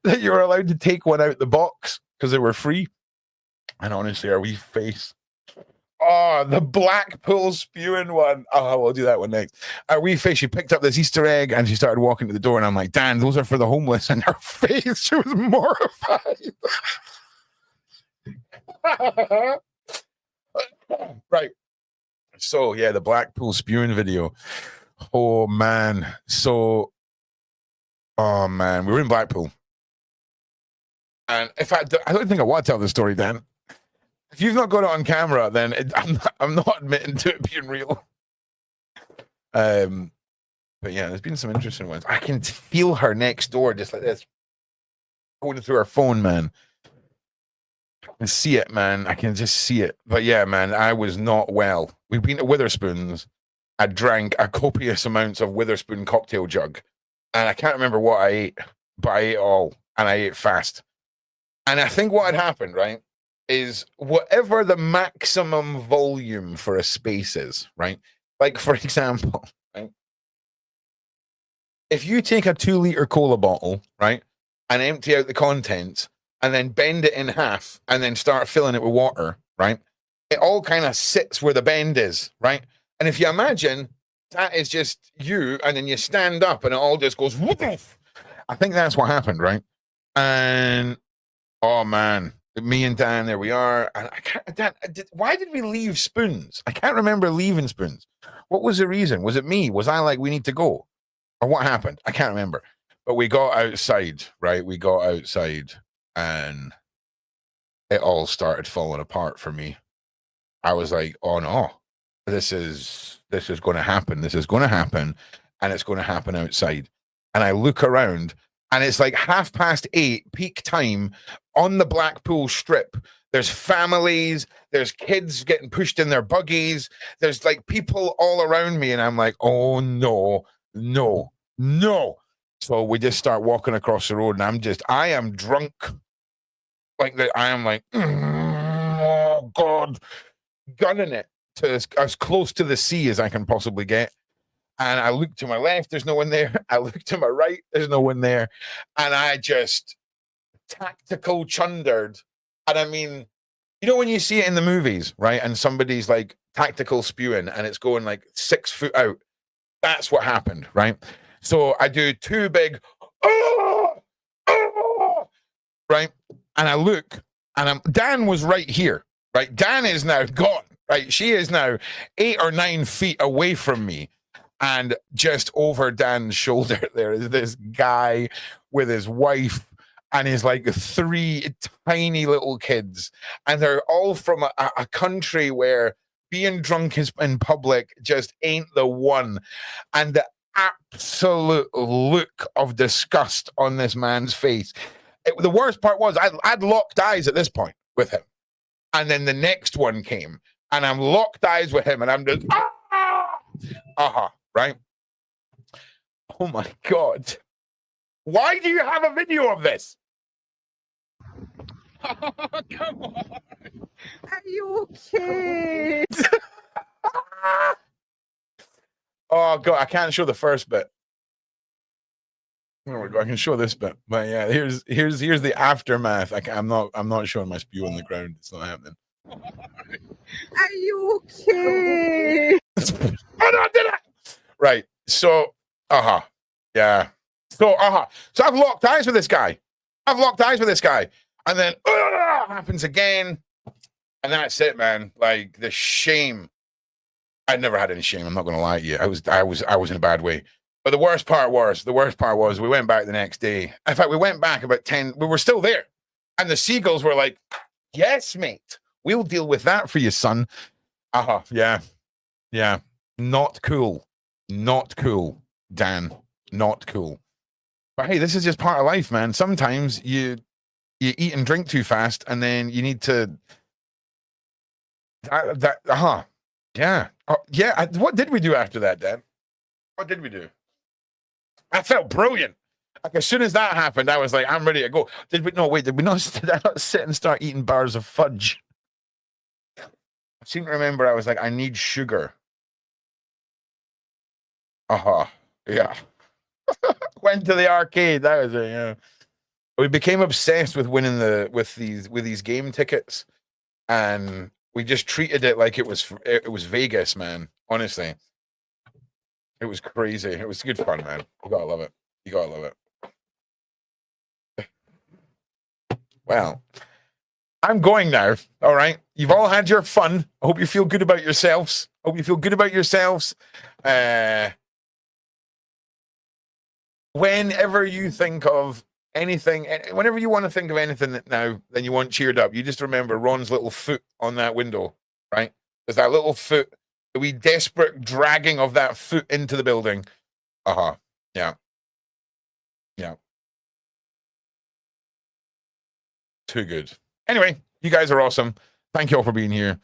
that you were allowed to take one out the box because they were free. And honestly, our wee face. Oh, the Blackpool spewing one. Oh, we'll do that one next. Our wee face, she picked up this Easter egg and she started walking to the door. And I'm like, Dan, those are for the homeless. And her face, she was mortified. Right. So, yeah, the Blackpool spewing video. Oh, man. So, oh, man, we were in Blackpool. And in fact, I don't think I want to tell the story, Dan. If you've not got it on camera, then I'm not admitting to it being real. But yeah, there's been some interesting ones. I can feel her next door just like this. going through our phone, man. I can see it, man. I can just see it. But yeah, man, I was not well. We've been to Witherspoon's. I drank a copious amounts of Witherspoon cocktail jug. And I can't remember what I ate, but I ate all. And I ate fast. And I think what had happened, right, is whatever the maximum volume for a space is, right? Like, for example, right? If you take a 2-liter cola bottle, right, and empty out the contents, and then bend it in half, and then start filling it with water, right? It all kind of sits where the bend is, right? And if you imagine that is just you, and then you stand up, and it all just goes, woof. I think that's what happened, right? And oh man, me and Dan, there we are. And I can't, Dan, why did we leave Spoons? I can't remember leaving Spoons. What was the reason? Was it me? Was I like, we need to go? Or what happened? I can't remember. But we got outside, right? We got outside and it all started falling apart for me. I was like, oh no, this is going to happen. This is going to happen. And it's going to happen outside. And I look around and it's like 8:30 peak time on the Blackpool Strip. There's families, there's kids getting pushed in their buggies. There's like people all around me. And I'm like, oh no, no, no. So we just start walking across the road and I am drunk. Like that. I am like, oh God, gunning it to as close to the sea as I can possibly get. And I look to my left, there's no one there. I look to my right, there's no one there. And I just tactical chundered. And I mean, you know when you see it in the movies, right? And somebody's like tactical spewing and it's going like 6 foot out. That's what happened, right? So I do 2 big, oh, oh, right? And I look and Dan was right here, right? Dan is now gone, right? She is now 8 or 9 feet away from me. And just over Dan's shoulder, there is this guy with his wife and his like 3 tiny little kids. And they're all from a country where being drunk in public just ain't the one. And the absolute look of disgust on this man's face. The worst part was I'd locked eyes at this point with him. And then the next one came and I'm locked eyes with him and I'm just, right? Oh my God. Why do you have a video of this? Oh, come on. Are you okay? Oh God, I can't show the first bit. Oh my God, I can show this bit. But yeah, here's the aftermath. I'm not showing my spew on the ground. It's not happening. Are you okay? Oh no, I did it! Right. So, yeah. So, So I've locked eyes with this guy. And then happens again. And that's it, man. Like the shame. I'd never had any shame. I'm not going to lie to you. I was in a bad way. But the worst part was we went back the next day. In fact, we went back about 10. We were still there. And the seagulls were like, yes, mate. We'll deal with that for you, son. Yeah. Yeah. Not cool. Not cool, Dan. Not cool. But hey, this is just part of life, man. Sometimes you eat and drink too fast, and then you need to. Yeah. What did we do after that, Dan? What did we do? I felt brilliant. Like as soon as that happened, I was like, I'm ready to go. Did we not sit and start eating bars of fudge? I seem to remember I was like, I need sugar. Yeah. Went to the arcade. That was it. Yeah. We became obsessed with winning with these game tickets, and we just treated it like it was Vegas, man. Honestly, it was crazy. It was good fun, man. You gotta love it. Well, I'm going now. All right. You've all had your fun. I hope you feel good about yourselves. Whenever you think of anything, whenever you want to think of anything now, then you want cheered up, you just remember Ron's little foot on that window, right? There's that little foot, the wee desperate dragging of that foot into the building. Yeah. Yeah. Too good. Anyway, you guys are awesome. Thank you all for being here.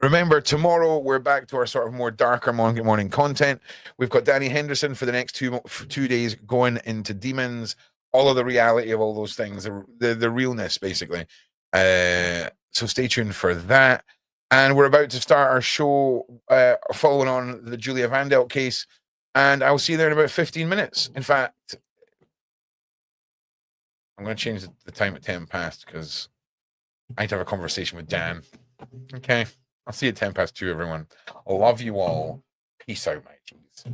Remember, tomorrow we're back to our sort of more darker morning content. We've got Danny Henderson for the next 2 days going into demons, all of the reality of all those things, the realness, basically. So stay tuned for that. And we're about to start our show following on the Julia Vandelt case. And I'll see you there in about 15 minutes. In fact, I'm going to change the time at 10 past because I need to have a conversation with Dan. Okay. I'll see you at 2:10, everyone. I love you all. Peace out, my G's.